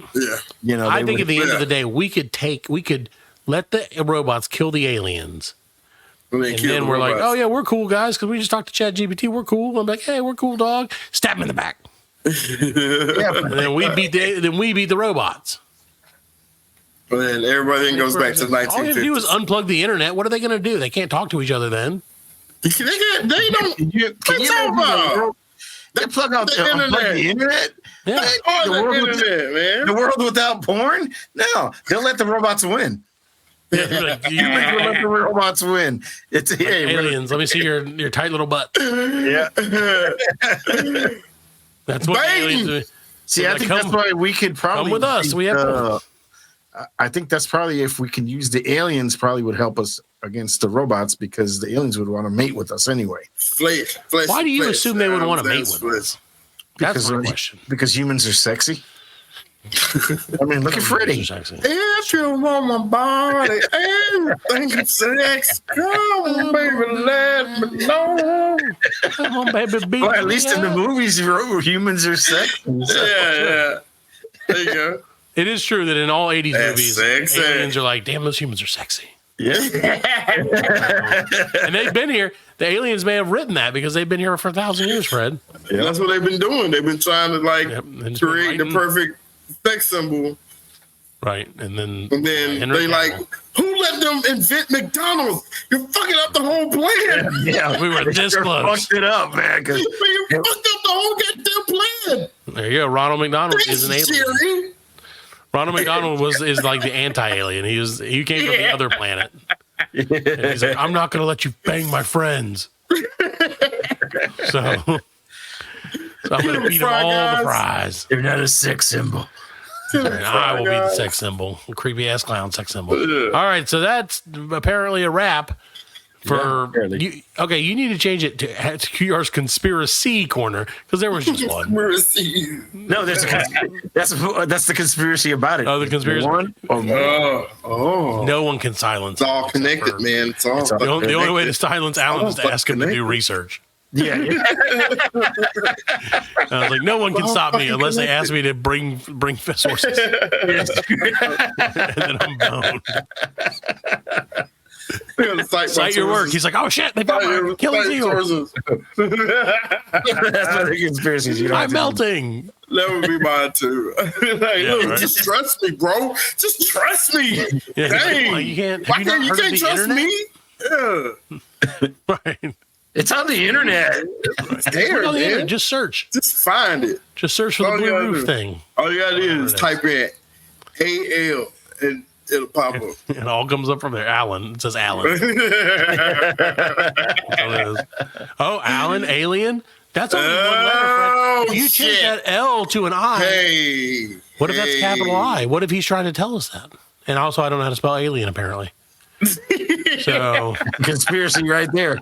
Yeah. I think at the end of the day, we could let the robots kill the aliens. And then we're like, oh yeah, we're cool guys because we just talked to ChatGPT. We're cool. I'm like, hey, we're cool, dog. Stab him in the back. And then we beat the robots. And then everybody goes back to 1950s. All you have to do is unplug the internet. What are they going to do? They can't talk to each other then. They don't. They plug out the internet. Yeah. The world without porn? No, they'll let the robots win. Humans will let the robots win. It's aliens. Let me see your tight little butt. Yeah. That's what aliens do. See, I think that's why we could probably come with us. We have. I think that's probably if we can use the aliens, probably would help us against the robots because the aliens would want to mate with us anyway. Why do you assume they would want to mate with us? That's my question. Because humans are sexy. I mean, look at Freddie. If you want my body, everything is sex. Come on, baby, let me know. Come on, baby, beat well, at least in the movies, humans are sexy. Yeah. There you go. It is true that in all 80s movies, aliens are like, damn, those humans are sexy. Yeah. And they've been here. The aliens may have written that because they've been here for 1,000 years, Fred. Yeah. That's what they've been doing. They've been trying to create the perfect sex symbol. Right. And then they who let them invent McDonald's? You're fucking up the whole plan. Yeah, we were this close. Fucked it up, man. You fucked up the whole goddamn plan. There you go. Ronald McDonald is an alien. Jerry. Ronald McDonald is like the anti-alien. He came from the other planet. And he's like, I'm not going to let you bang my friends. So I'm going to beat them all the fries. They're not a sex symbol. I will be the sex symbol, creepy ass clown sex symbol. All right, so that's apparently a wrap for you. Okay, you need to change it to Cuyar's conspiracy corner because there was just one. Conspiracy. No, that's the conspiracy about it. Oh, the conspiracy one. No one can silence. It's all connected, man. It's all the only way to silence Allan is to ask him to do research. Yeah. I was like, no one can stop me unless they ask me to bring sources. And then I'm boned. Cite your work. He's like, oh shit, they found my Achilles heel. That's what the conspiracies. I'm melting. That would be mine too. Just trust me, bro. Just trust me. Yeah, dang. Like, you can't trust me? Yeah. Right. It's on the internet. It's there, man. Internet. Just search. Just find it. Just search for the blue roof thing. All you gotta do is type in AL and it'll pop up. It all comes up from there. Allan. It says Allan. Oh, Allan, alien? That's only one letter. If you change that L to an I, what if that's capital I? What if he's trying to tell us that? And also, I don't know how to spell alien, apparently. So conspiracy right there.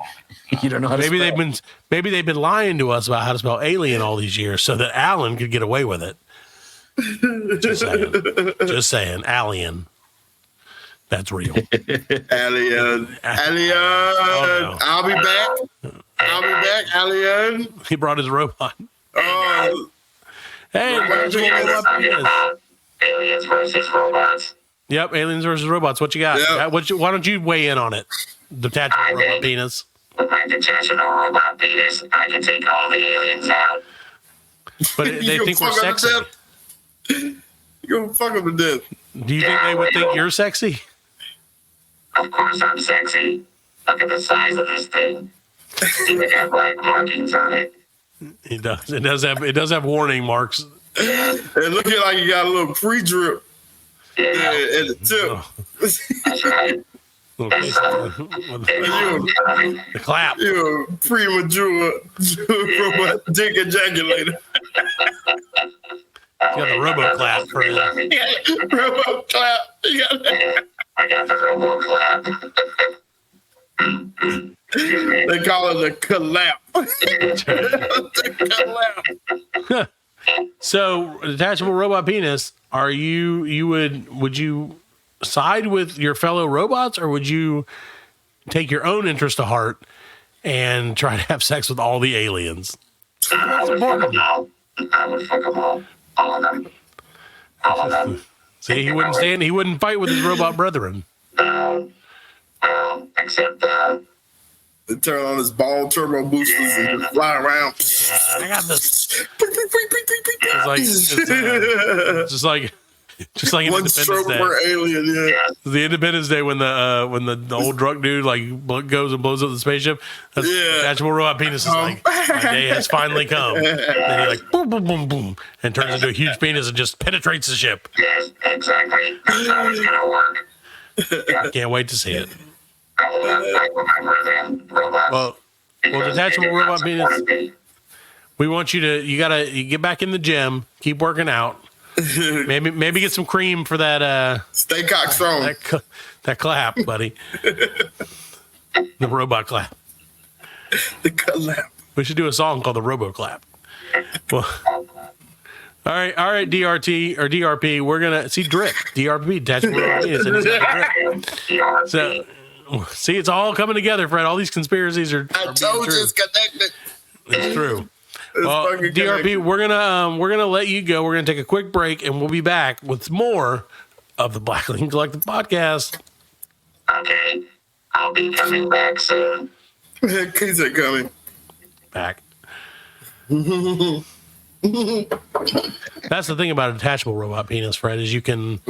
You don't know how to maybe spell. they've been lying to us about how to spell alien all these years so that Allan could get away with it. Just saying. Alien. That's real. Alien. Oh, no. I'll be back. Alien. He brought his robot. Hey, Aliens versus robots. Yep, aliens versus robots. What you got? Yep. Why don't you weigh in on it? Detachable robot penis. With my detachable robot penis, I can take all the aliens out. But they think we're sexy. You're gonna fuck them to death. Do you think they would think you're sexy? Of course I'm sexy. Look at the size of this thing. Even have black markings on it. It does. It does have warning marks. It looking like you got a little pre-drip. Yeah. At the tip. That's right. The clap. You're a premature robot dick ejaculator. You got the robo clap for it. Robo clap. I got the robo clap. They call it the collapse. So, detachable robot penis. Would you side with your fellow robots, or would you take your own interest to heart and try to have sex with all the aliens? I would fuck them all. All of them. All of them. See, he wouldn't fight with his robot brethren. Except they turn on his ball turbo boosters and just fly around. I got this. Just like One Independence stroke Day. per alien, yeah. The Independence Day when the old drunk dude goes and blows up the spaceship. That's Detachable robot penis is like, my day has finally come. And he like boom boom boom boom and turns into a huge penis and just penetrates the ship. yes, exactly. That's how it's gonna work. Can't wait to see it. I will not fight with my brethren, robots. Well, detachable robot penis. We want you to you get back in the gym, keep working out. Maybe get some cream for that stay cock strong. That clap, buddy. The robot clap. The clap. We should do a song called the Robo Clap. Well, all right, DRT or DRP. We're gonna see drip. DRP, detachable robot penis, and it's got drip. So, see, it's all coming together, Fred. All these conspiracies are I told you true. it's connected. It's true. It's Well, fucking DRP, connected. we're gonna let you go. We're gonna take a quick break, and we'll be back with more of the Black Lincoln Collective podcast. Okay, I'll be coming back soon. Kids are coming. Back. That's the thing about a detachable robot penis, Fred, is it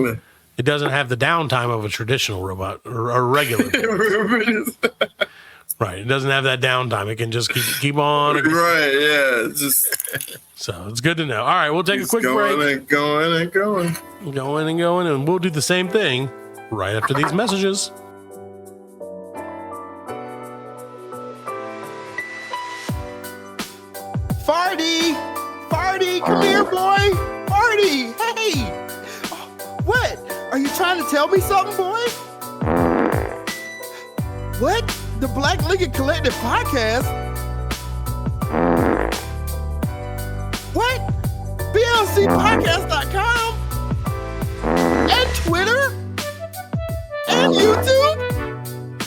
doesn't have the downtime of a traditional robot or a regular. Right. It doesn't have that downtime. It can just keep on. Right, yeah. So it's good to know. All right, we'll take a quick break. Going and going. Going and going, and we'll do the same thing right after these messages. Farty, come here, boy. Farty, hey. What? Are you trying to tell me something, boy? What? The Black Lincoln Collective Podcast? What? BLCpodcast.com? And Twitter? And YouTube?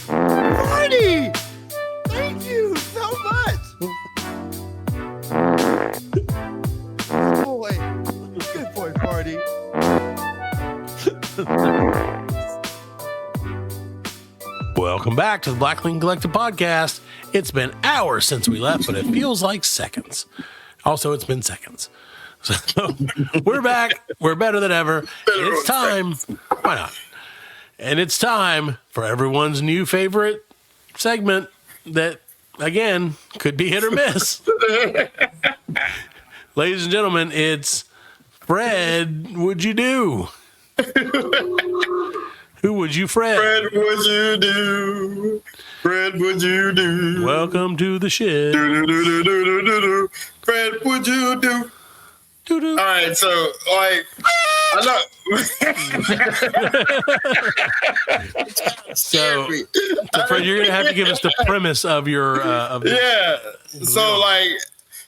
Farty! Thank you so much! Good boy. Good boy, Farty. Welcome back to the Black Lincoln Collective Podcast. It's been hours since we left, but it feels like seconds. Also, it's been seconds. So we're back. We're better than ever. And it's time. Why not? And it's time for everyone's new favorite segment that, again, could be hit or miss. Ladies and gentlemen, it's Fred, would you do? Who would you, Fred? Fred, would you do? Fred, would you do? Welcome to the shit. Fred, would you do? All right, so, like, I know. So, Fred, you're going to have to give us the premise of your... So, like,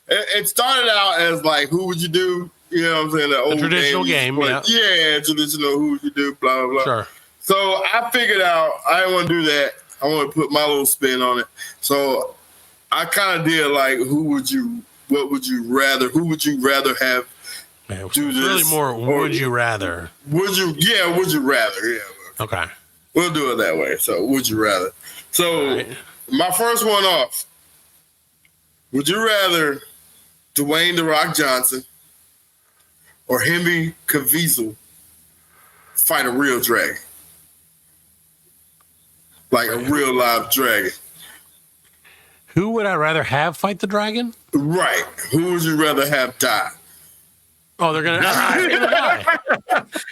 it started out as, like, who would you do? You know what I'm saying? The old traditional game, yeah. Yeah, traditional who would you do, blah, blah, blah. Sure. So I figured out I didn't want to do that. I want to put my little spin on it. So I kind of did like, who would you rather have do this? Really more, would you rather? Would you rather? Yeah. Okay. We'll do it that way. So would you rather? So my first one off. Would you rather Dwayne the Rock Johnson or Henry Caviezel fight a real dragon? Like a real live dragon. Who would I rather have fight the dragon? Right. Who would you rather have die? Oh, they're gonna die.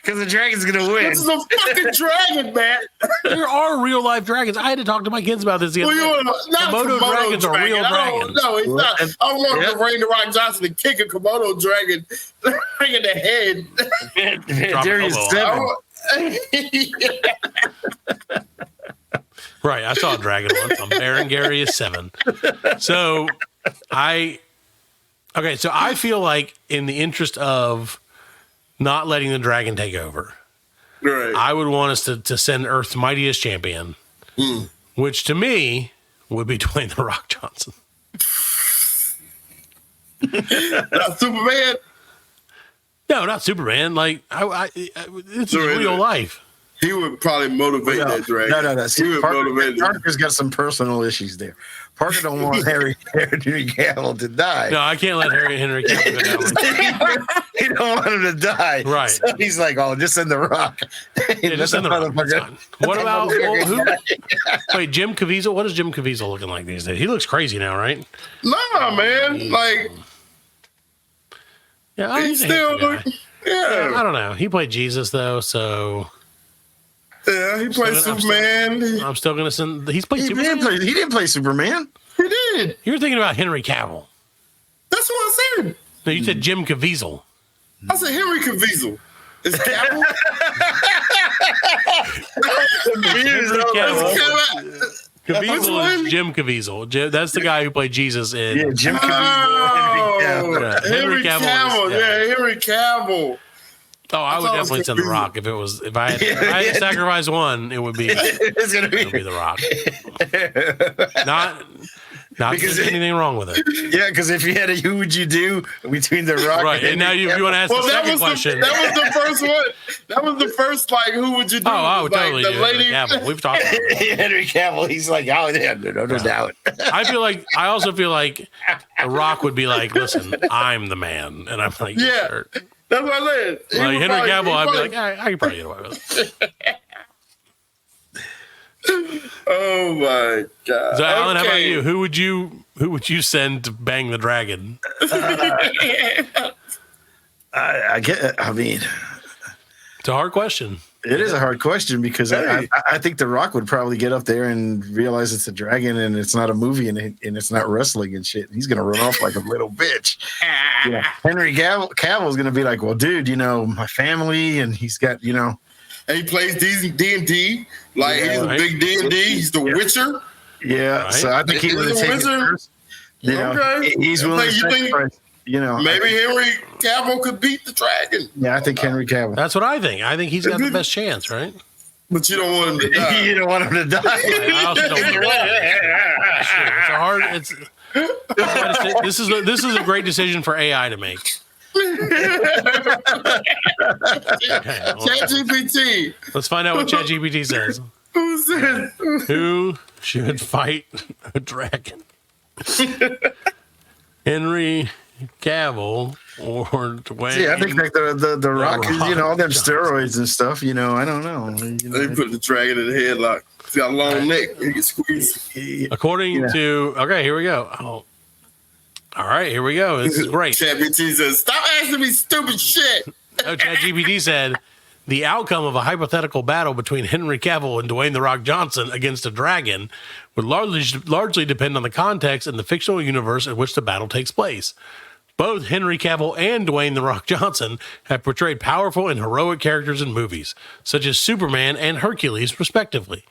Because the dragon's gonna win. This is a fucking dragon, man. There are real life dragons. I had to talk to my kids about this the other day. Komodo dragons are real dragons. No, he's not. I want Dwayne the Rock Johnson to kick a Komodo dragon in the head. Darius 7. Right, I saw a dragon once. I'm Baron Gary is 7. So I feel like in the interest of not letting the dragon take over, right, I would want us to send Earth's mightiest champion, which to me would be Dwayne the Rock Johnson. Not Superman? No, not Superman. Like it's real life. He would probably motivate that dragon. No. See, Parker's got some personal issues there. Parker don't want Henry Cavill to die. No, I can't let Henry Cavill go down. He don't want him to die. Right. So he's like, oh, just send the Rock. Yeah, just send the Rock. What about who? Wait, Jim Caviezel? What is Jim Caviezel looking like these days? He looks crazy now, right? Nah, man. Like, yeah, he's still looking. Yeah. I don't know. He played Jesus though, so. Yeah, he played Superman. I'm still going to send. He's played Superman. He didn't play Superman. He did. You're thinking about Henry Cavill. That's what I said. No, you said Jim Caviezel. I said Henry Caviezel. Is Cavill? Caviezel is Jim Caviezel. That's the guy who played Jesus in. Yeah, Jim Caviezel. Henry Cavill. Yeah, Henry Cavill. Oh, I would definitely send the Rock if I had to sacrifice one. It would be The Rock. Not Not because there's anything wrong with it. Yeah, because if you had a who would you do between The Rock right, and now you want to ask the second question. That was the first one. That was the first, like, who would you do? Totally. The lady. Cavill. We've talked about Henry Cavill. He's like, oh, yeah, no doubt. I also feel like The Rock would be like, listen, I'm the man. And I'm like, yeah. Sure. That's what I said. Like Henry Cavill, I'd be like, I could probably get away with it. Oh my god! So, Allan, how about you? Who would you send to bang the dragon? I mean, it's a hard question. It is a hard question because I think The Rock would probably get up there and realize it's a dragon and it's not a movie and it's not wrestling and shit. He's gonna run off like a little bitch. Yeah. Henry Cavill is gonna be like, well, dude, my family, and he's got, And he plays D&D. Like, he's a big D&D. He's the Witcher. Yeah. Right. So I think he would have taken it first. Okay. He's willing to take first. Maybe Henry Cavill could beat the dragon. Yeah, I think Henry Cavill. That's what I think. I think he's got the best chance, right? But you don't want him to die. You don't want him to die. I also don't want him to die. It's hard. This is a great decision for AI to make. ChatGPT. Let's find out what ChatGPT says. Who said? Who should fight a dragon? Henry Cavill or Dwayne? See, I think like the Rock is, all them steroids and stuff. I don't know. They put the dragon in the headlock. He's got a long neck. He can squeeze. According to here we go. Oh. All right, here we go. This is great. ChatGPT says, "Stop asking me stupid shit." ChatGPT said, the outcome of a hypothetical battle between Henry Cavill and Dwayne the Rock Johnson against a dragon would largely depend on the context and the fictional universe in which the battle takes place. Both Henry Cavill and Dwayne the Rock Johnson have portrayed powerful and heroic characters in movies, such as Superman and Hercules, respectively,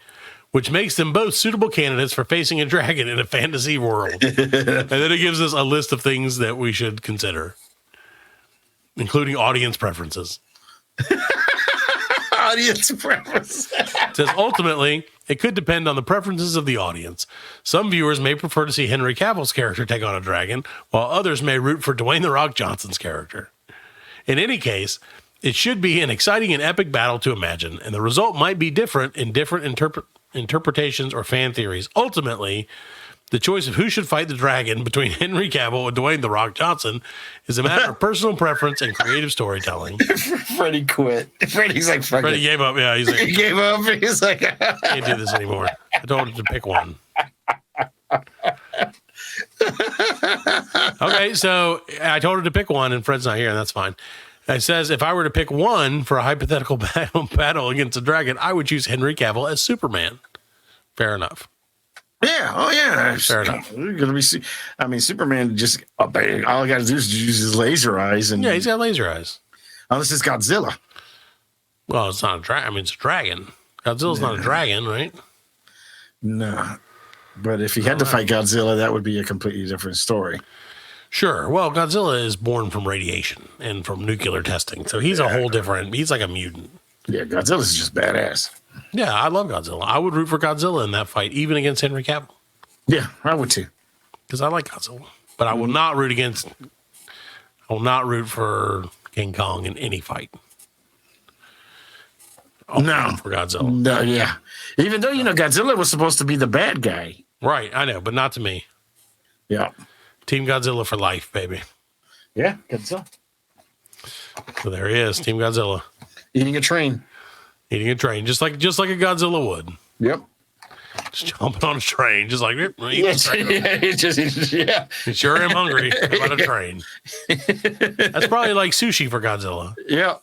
which makes them both suitable candidates for facing a dragon in a fantasy world. And then it gives us a list of things that we should consider, including audience preferences. Audience preferences. It says, ultimately, it could depend on the preferences of the audience. Some viewers may prefer to see Henry Cavill's character take on a dragon, while others may root for Dwayne the Rock Johnson's character. In any case, it should be an exciting and epic battle to imagine, and the result might be different in different interpretations or fan theories. Ultimately, the choice of who should fight the dragon between Henry Cavill and Dwayne the Rock Johnson is a matter of personal preference and creative storytelling. Freddie quit. Freddie's like, fuck Freddie gave up. Yeah, he's like, he gave up. He's like, I can't do this anymore. I told him to pick one. Okay, so I told him to pick one, and Fred's not here, and that's fine. It says, if I were to pick one for a hypothetical battle against a dragon, I would choose Henry Cavill as Superman. Fair enough. Yeah. Oh, yeah. Fair enough. Superman just all he got to do is use his laser eyes, and he's got laser eyes. Unless it's Godzilla. Well, it's not a dragon. I mean, it's a dragon. Godzilla's not a dragon, right? No. But if he had to fight Godzilla, that would be a completely different story. Sure. Well, Godzilla is born from radiation and from nuclear testing, so he's a whole different. He's like a mutant. Yeah, Godzilla's just badass. Yeah, I love Godzilla. I would root for Godzilla in that fight, even against Henry Cavill. Yeah, I would too. Because I like Godzilla. But I will not root against... I will not root for King Kong in any fight. No. For Godzilla. No, yeah. Even though, Godzilla was supposed to be the bad guy. Right, I know, but not to me. Yeah. Team Godzilla for life, baby. Yeah, Godzilla. So there he is, Team Godzilla. Eating a train, just like a Godzilla would. Yep. Just jumping on a train, just like yeah. Sure am hungry. How about a train? That's probably like sushi for Godzilla. Yeah.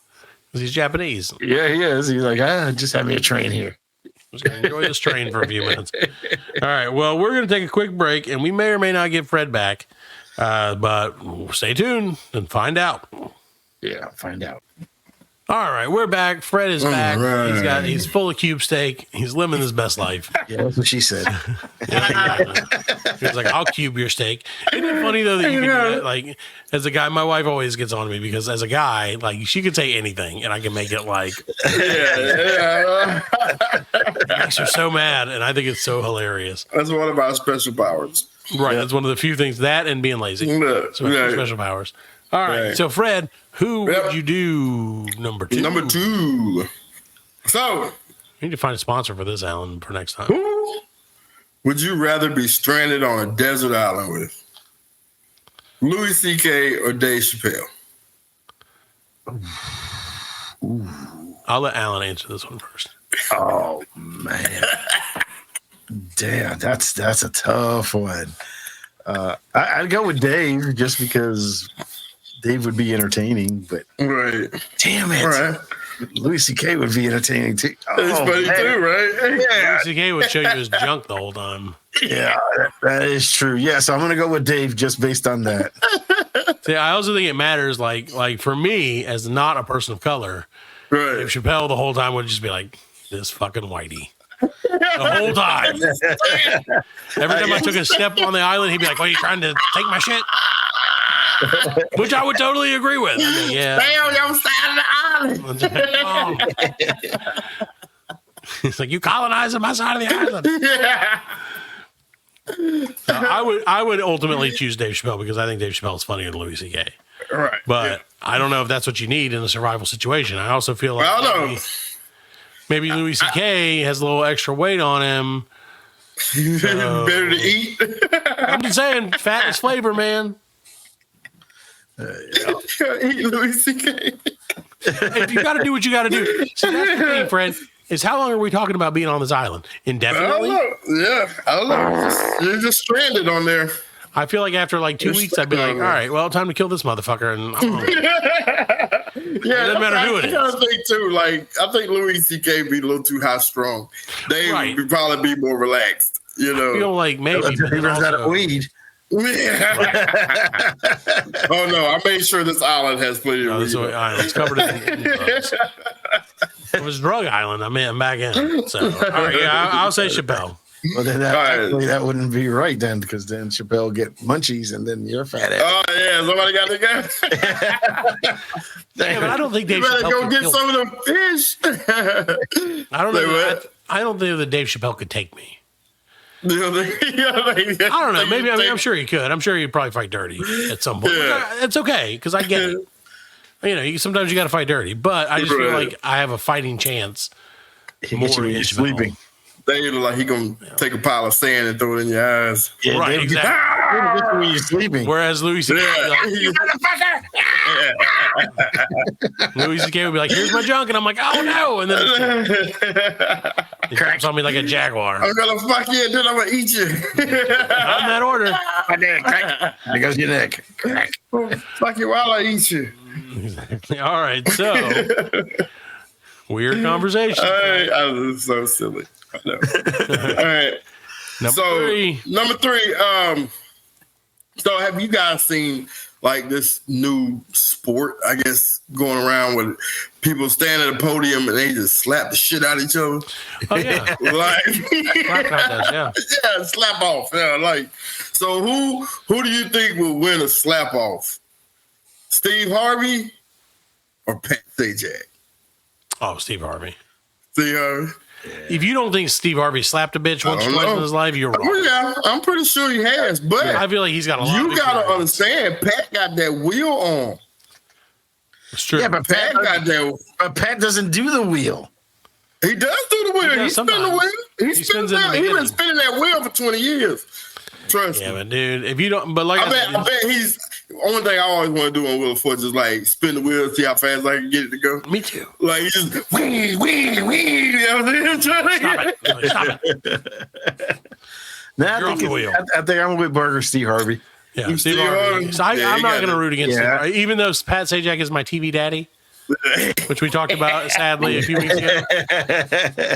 Because he's Japanese. Yeah, he is. He's like, just have me a train here. I'm just going to enjoy this train for a few minutes. All right. Well, we're going to take a quick break, and we may or may not get Fred back. But stay tuned and find out. Yeah, find out. All right, we're back. Fred is back. Right. He's full of cube steak. He's living his best life. Yeah, that's what she said. He was like, I'll cube your steak. Isn't it funny, though, that you can do that? Like, as a guy, my wife always gets on me because as a guy, like, she could say anything and I can make it like, it makes her so mad. And I think it's so hilarious. That's one of our special powers. Right. That's one of the few things, that and being lazy. Special powers. All right. So, Fred, who would you do number 2? Number 2. So, you need to find a sponsor for this, Allan, for next time. Who would you rather be stranded on a desert island with? Louis C.K. or Dave Chappelle? Ooh. I'll let Allan answer this one first. Oh, man. Damn, that's a tough one. I'd go with Dave just because Dave would be entertaining, but right. Damn it. Right. Louis C.K. would be entertaining too. It's funny too, right? Yeah. Louis C.K. would show you his junk the whole time. Yeah, that is true. Yeah, so I'm going to go with Dave just based on that. See, I also think it matters, like for me, as not a person of color, right. If Chappelle the whole time would just be like, this fucking whitey. The whole time. Every time I took a step on the island, he'd be like, "Are you trying to take my shit?" Which I would totally agree with. I mean, yeah. Stay on your side of the island. It's like, you colonizing my side of the island. Yeah. I would ultimately choose Dave Chappelle because I think Dave Chappelle is funnier than Louis C.K. Right. But I don't know if that's what you need in a survival situation. I also feel like maybe Louis C.K. has a little extra weight on him. Better to eat. I'm just saying, fat is flavor, man. Eat Louis C.K. If you got to do what you got to do. See, that's the thing, Fred, is how long are we talking about being on this island? Indefinitely? I don't know. You're just stranded on there. I feel like after like 2 weeks, I'd be like, all right, well, time to kill this motherfucker. And it doesn't matter who it is. I think too. Like, I think Louis C.K. be a little too high strung. Dave would probably be more relaxed. You know, I feel like maybe. But he runs out of weed. Yeah. Oh no! I made sure this island has plenty of weed. It's covered in drugs. It was Drug Island. I'm back in. So, all right, yeah, I'll say Chappelle. Well, then that wouldn't be right then, because then Chappelle get munchies and then you're fat ass. Oh yeah, somebody got the guy. Yeah, but I don't think Dave Chappelle Chappelle go get some of them fish. I don't know. I don't think that Dave Chappelle could take me. I don't know. Maybe. I mean, I'm sure he could. I'm sure he'd probably fight dirty at some point. Yeah. It's okay because I get it. You know, sometimes you got to fight dirty, but I just feel like I have a fighting chance. More when you're sleeping. They look like he gonna take a pile of sand and throw it in your eyes. Yeah, right, exactly. When you're sleeping. Whereas Louis C.K. Louis C.K. would be like, "Here's my junk," and I'm like, "Oh no!" And then he cracks on me like a jaguar. I'm gonna fuck you, and then I'm gonna eat you. Not in that order. My neck, crack. There goes your neck. Crack. Fuck you while I eat you. Exactly. All right, so weird conversation. I was so silly. I know. All right. Number three. So have you guys seen like this new sport, I guess, going around with people standing at a podium and they just slap the shit out of each other? Oh yeah. Yeah, slap off. Yeah, like, so who do you think will win a slap off? Steve Harvey or Pat Sajak? Oh, Steve Harvey. Steve Harvey. If you don't think Steve Harvey slapped a bitch once or twice in his life, you're wrong. Oh, yeah, I'm pretty sure he has, but I feel like he's got a lot. You got to understand, Pat got that wheel on. It's true. Yeah, but Pat got that. But Pat doesn't do the wheel. He does do the wheel. He spins the wheel. He spins that. He's been spinning that wheel for 20 years. Trust me. Yeah, but dude, if you don't, but like I bet he's. Only thing I always want to do on Wheel of Fortune is like spin the wheel, see how fast I can get it to go. Me too. Like just wee. You know what I'm saying? Stop it. Now I think I'm with Burger Steve Harvey. Yeah, Steve Harvey. So I'm not going to root against him, even though Pat Sajak is my TV daddy, which we talked about sadly a few weeks ago.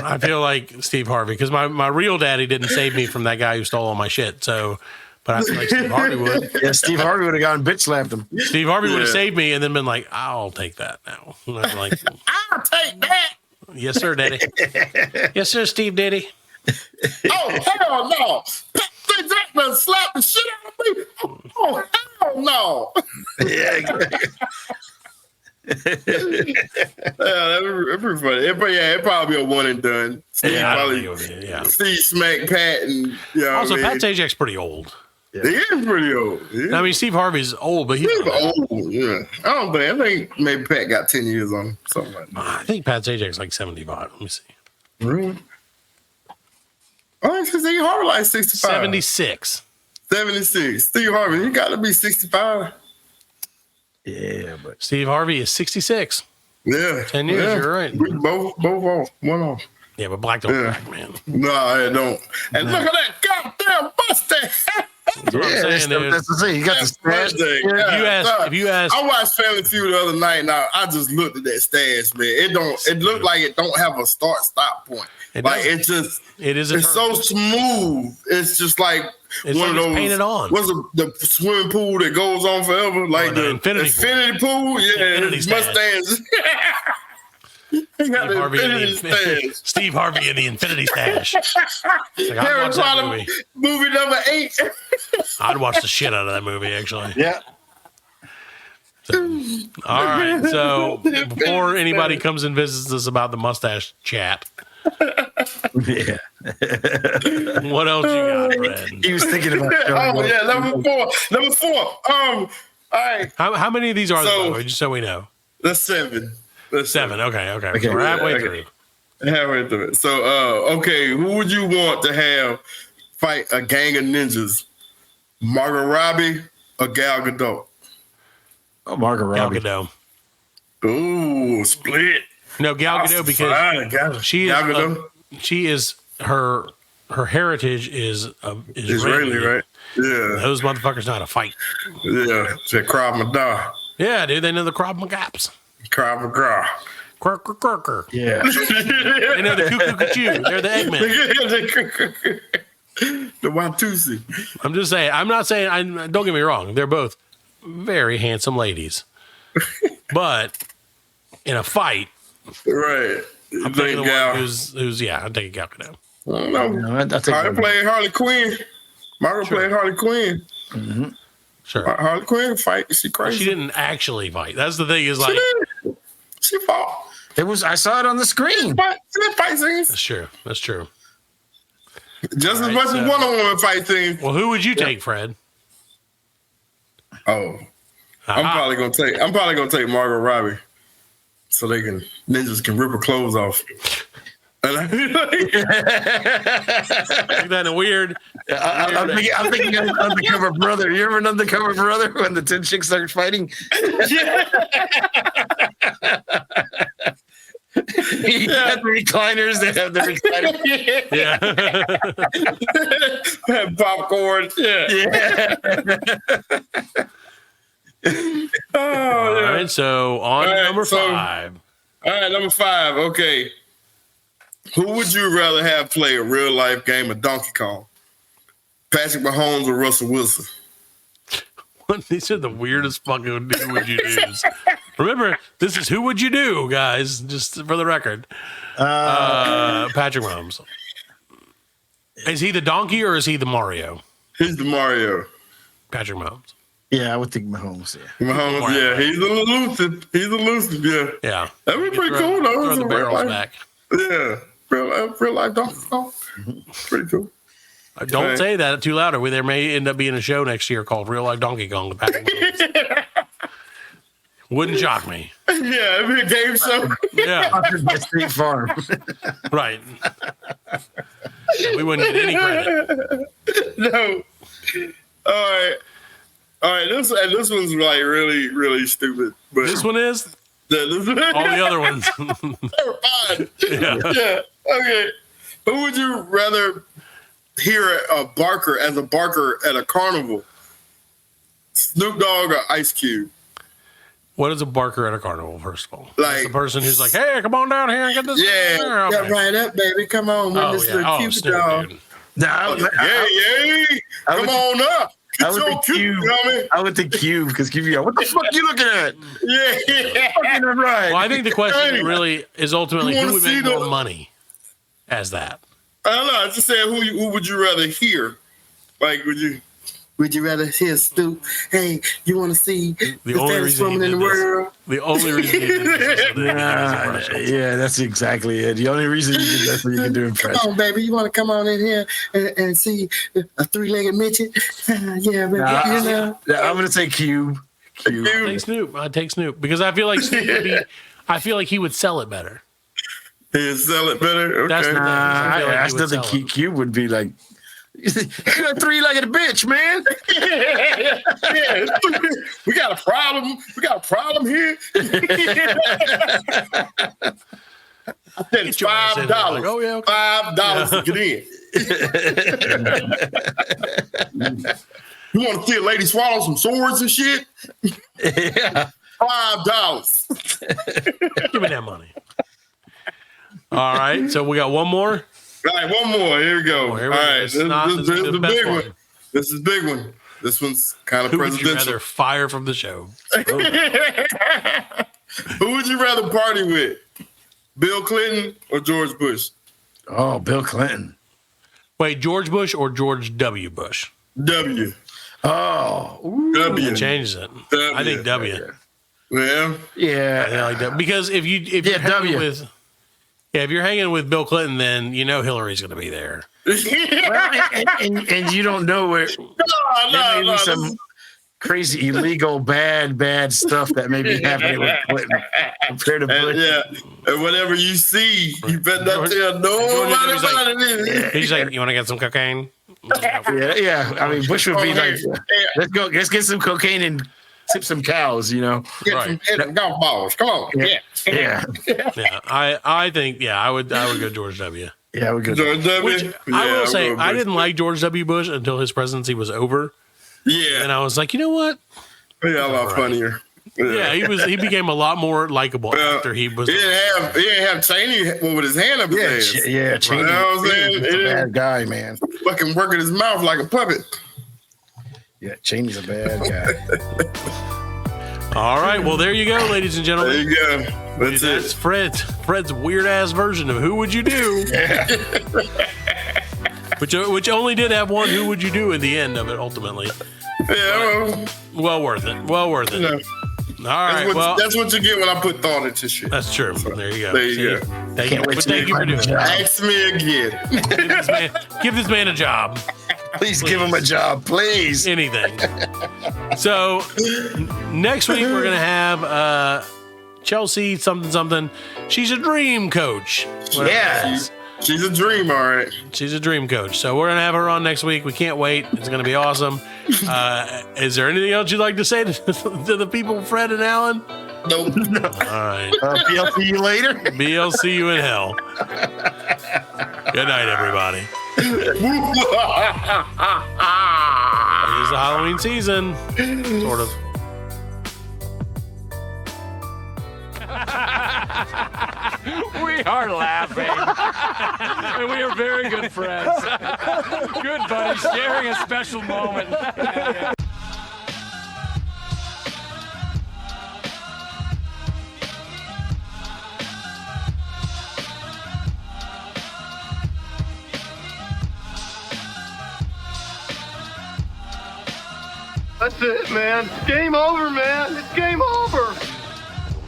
I feel like Steve Harvey because my real daddy didn't save me from that guy who stole all my shit. So. But I feel like Steve Harvey would. Yeah, Steve Harvey would have gone bitch slapped him. Steve Harvey would have saved me and then been like, I'll take that now. Like, I'll take that. Yes, sir, Daddy. Yes, sir, Steve Daddy. Oh, hell no. That man slapped the shit out of me. Oh, hell no. That'd be funny. It'd probably be a one and done. Steve smacked Pat and also Pat Sajak's pretty old. He is pretty old. Yeah. I mean, Steve Harvey's old, but he's old. Yeah, I think maybe Pat got 10 years on him, something like that. I think Pat Sajak's like 75. Let me see. Really? Oh, Steve Harvey like 65. 76. 76. Steve Harvey, you got to be 65. Yeah, but Steve Harvey is 66. Yeah. 10 years, yeah. you're right. Both off. One off. Yeah, but black don't crack, man. No, it don't. And look at that goddamn mustache. That's what I'm saying, dude. that's the thing. You got the stash. If you ask, I watched Family Feud the other night. Now I just looked at that stash, man. It looked like it don't have a start-stop point. It's so smooth. It's just like one of those painted on. What's the swimming pool that goes on forever? Like the infinity pool? Yeah, mustache. Steve Harvey in the Infinity Stash. Like, I'd watch that movie number 8. I'd watch the shit out of that movie, actually. Yeah. So, all right. So before anybody comes and visits us about the mustache chat, yeah. What else you got, Fred? He was thinking about. Number 4. All right. How many of these are there? By the way, just so we know. That's 7. Seven. Okay. So we're halfway through. Halfway through it. So, okay, who would you want to have fight a gang of ninjas? Margot Robbie or Gal Gadot? Oh, Margot Robbie. Gal Gadot. Ooh, split. No, Gal Gadot because she is her heritage is Israeli, right? Yeah. Those motherfuckers know how to fight. Yeah, it's a Krav Maga. Yeah, dude, they know the Krav Magaps. Krav Maga. Quirker. Yeah. They know the Cuckoo. They're the Eggman. The Watusi. I'm just saying. I'm not saying. Don't get me wrong. They're both very handsome ladies, but in a fight, right? I'm taking the one who's I'm taking Gal Gadot. Harley played Harley Quinn. Margot played Harley Quinn. Mm-hmm. Sure. Harley Quinn fight. She crazy. She didn't actually fight. That's the thing. Is like she fought. I saw it on the screen. Fight scenes. That's true. Just as much as Wonder Woman fight scenes. Well, who would you take, Fred? Oh, I'm probably gonna take Margot Robbie, so ninjas can rip her clothes off. And like that in a weird. I'm thinking of Undercover Brother. You remember Undercover Brother when the 10 chicks started fighting? Yeah. You have the recliners. They have the recliners. Yeah. Popcorn. Yeah. All right. So on number 5. All right, number 5. Okay. Who would you rather have play a real life game of Donkey Kong? Patrick Mahomes or Russell Wilson? These are the weirdest fucking who would you do's. Remember, this is who would you do, guys? Just for the record. Patrick Mahomes. Is he the donkey or is he the Mario? He's the Mario. Patrick Mahomes. Yeah, I would think Mahomes. Yeah. Mahomes. Yeah, he's elusive. Yeah. Yeah. That'd be pretty cool though. Throw the barrels back. Yeah. Real life Donkey Kong. Pretty cool. Don't say that too loud, or there may end up being a show next year called Real Life Donkey Kong. Wouldn't shock me. Yeah, it'd be a game show. Yeah. State Farm. Right. We wouldn't get any credit. No. All right. This one's like really, really stupid. But this one is? All the other ones. They're fine. Yeah. Okay. Who would you rather hear a barker at a carnival? Snoop Dogg or Ice Cube? What is a barker at a carnival, first of all? Like the person who's like, hey, come on down here and get this. Yeah, okay. right up, baby. Come on, this little Cupid dog. Come on up. I would think Cube because Cube. What the fuck are you looking at? Yeah. Fucking right. Well, I think the question really is ultimately who would make more money as that. I don't know. I just saying who would you rather hear? Like, would you Would you rather hear Snoop? Hey, you want to see the fattest woman in the world? The only reason he did this was so yeah, that's exactly it. The only reason you did that so you can do impressions. Come on, baby. You want to come on in here and see a three-legged midget? Yeah, baby. I'm going to say Cube. I'd take Snoop because I feel like Snoop would be. I feel like he would sell it better. He'd sell it better. Okay. I still think Cube would be like, you're a three-legged bitch, man. Yeah. We got a problem. We got a problem here. I said it's $5. Like, oh, yeah, okay. $5 to get in. You want to see a lady swallow some swords and shit? Yeah. $5. Give me that money. All right, so we got one more. All right, one more. Here we go. All right, this is the big one. one. This is big one. This one's kind of Who presidential. would you rather fire from the show? Who would you rather party with? Bill Clinton or George Bush? Oh, Bill Clinton. Wait, George Bush or George W. Bush? W. Oh, W. It changes it. W. I think W. Yeah. Yeah. I like that because if you're hanging with, if you're hanging with Bill Clinton, then you know Hillary's going to be there. and you don't know where there may be some crazy illegal bad stuff that may be happening with Clinton compared to Bush. Yeah, and whatever you see, you better not tell nobody about it. He's like, you want to get some cocaine? Yeah. I mean, Bush would be like, let's get some cocaine and tip some cows, you know. Get some golf balls. Come on. Yeah. I think I would go George W. Yeah, I would go George W. Which I will say, I didn't like George W. Bush until his presidency was over. Yeah. And I was like, you know what? Yeah, a lot funnier. Yeah, he became a lot more likable after he was. He didn't have Cheney with his hand up his ass. Yeah, Cheney. You know what I'm saying? He's a bad guy, man. Fucking working his mouth like a puppet. Yeah, Cheney's a bad guy. All right, well, there you go, ladies and gentlemen. There you go. That's Fred's weird ass version of Who Would You Do? which only did have one Who Would You Do in the end of it, ultimately. Yeah. Well worth it. Well worth it. No. All right. That's what you get when I put thought into shit. That's true. There you go. There you go. Thank you for doing it. Ask me again. Give this man a job. Please give him a job, please. Anything. So next week we're gonna have Chelsea something. She's a dream coach. Yes. She's a dream, all right. She's a dream coach. So we're going to have her on next week. We can't wait. It's going to be awesome. Is there anything else you'd like to say to the people, Fred and Allan? Nope. All right. BLC you later. BLC you in hell. Good night, everybody. It is the Halloween season. Sort of. We are laughing. And we are very good friends. Good buddy, sharing a special moment. That's it, man. Game over, man. It's game over.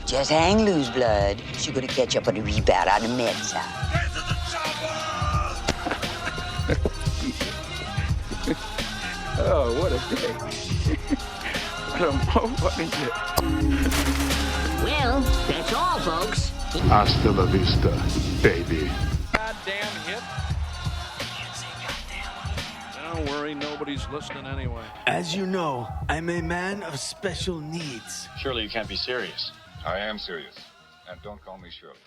Just hang loose, blood. She's gonna catch up on the rebound on the men's side. Oh, what a day. What a day. Well, that's all, folks. Hasta la vista, baby. Goddamn hip. Don't worry, nobody's listening anyway. As you know, I'm a man of special needs. Surely you can't be serious. I am serious. And don't call me Shirley.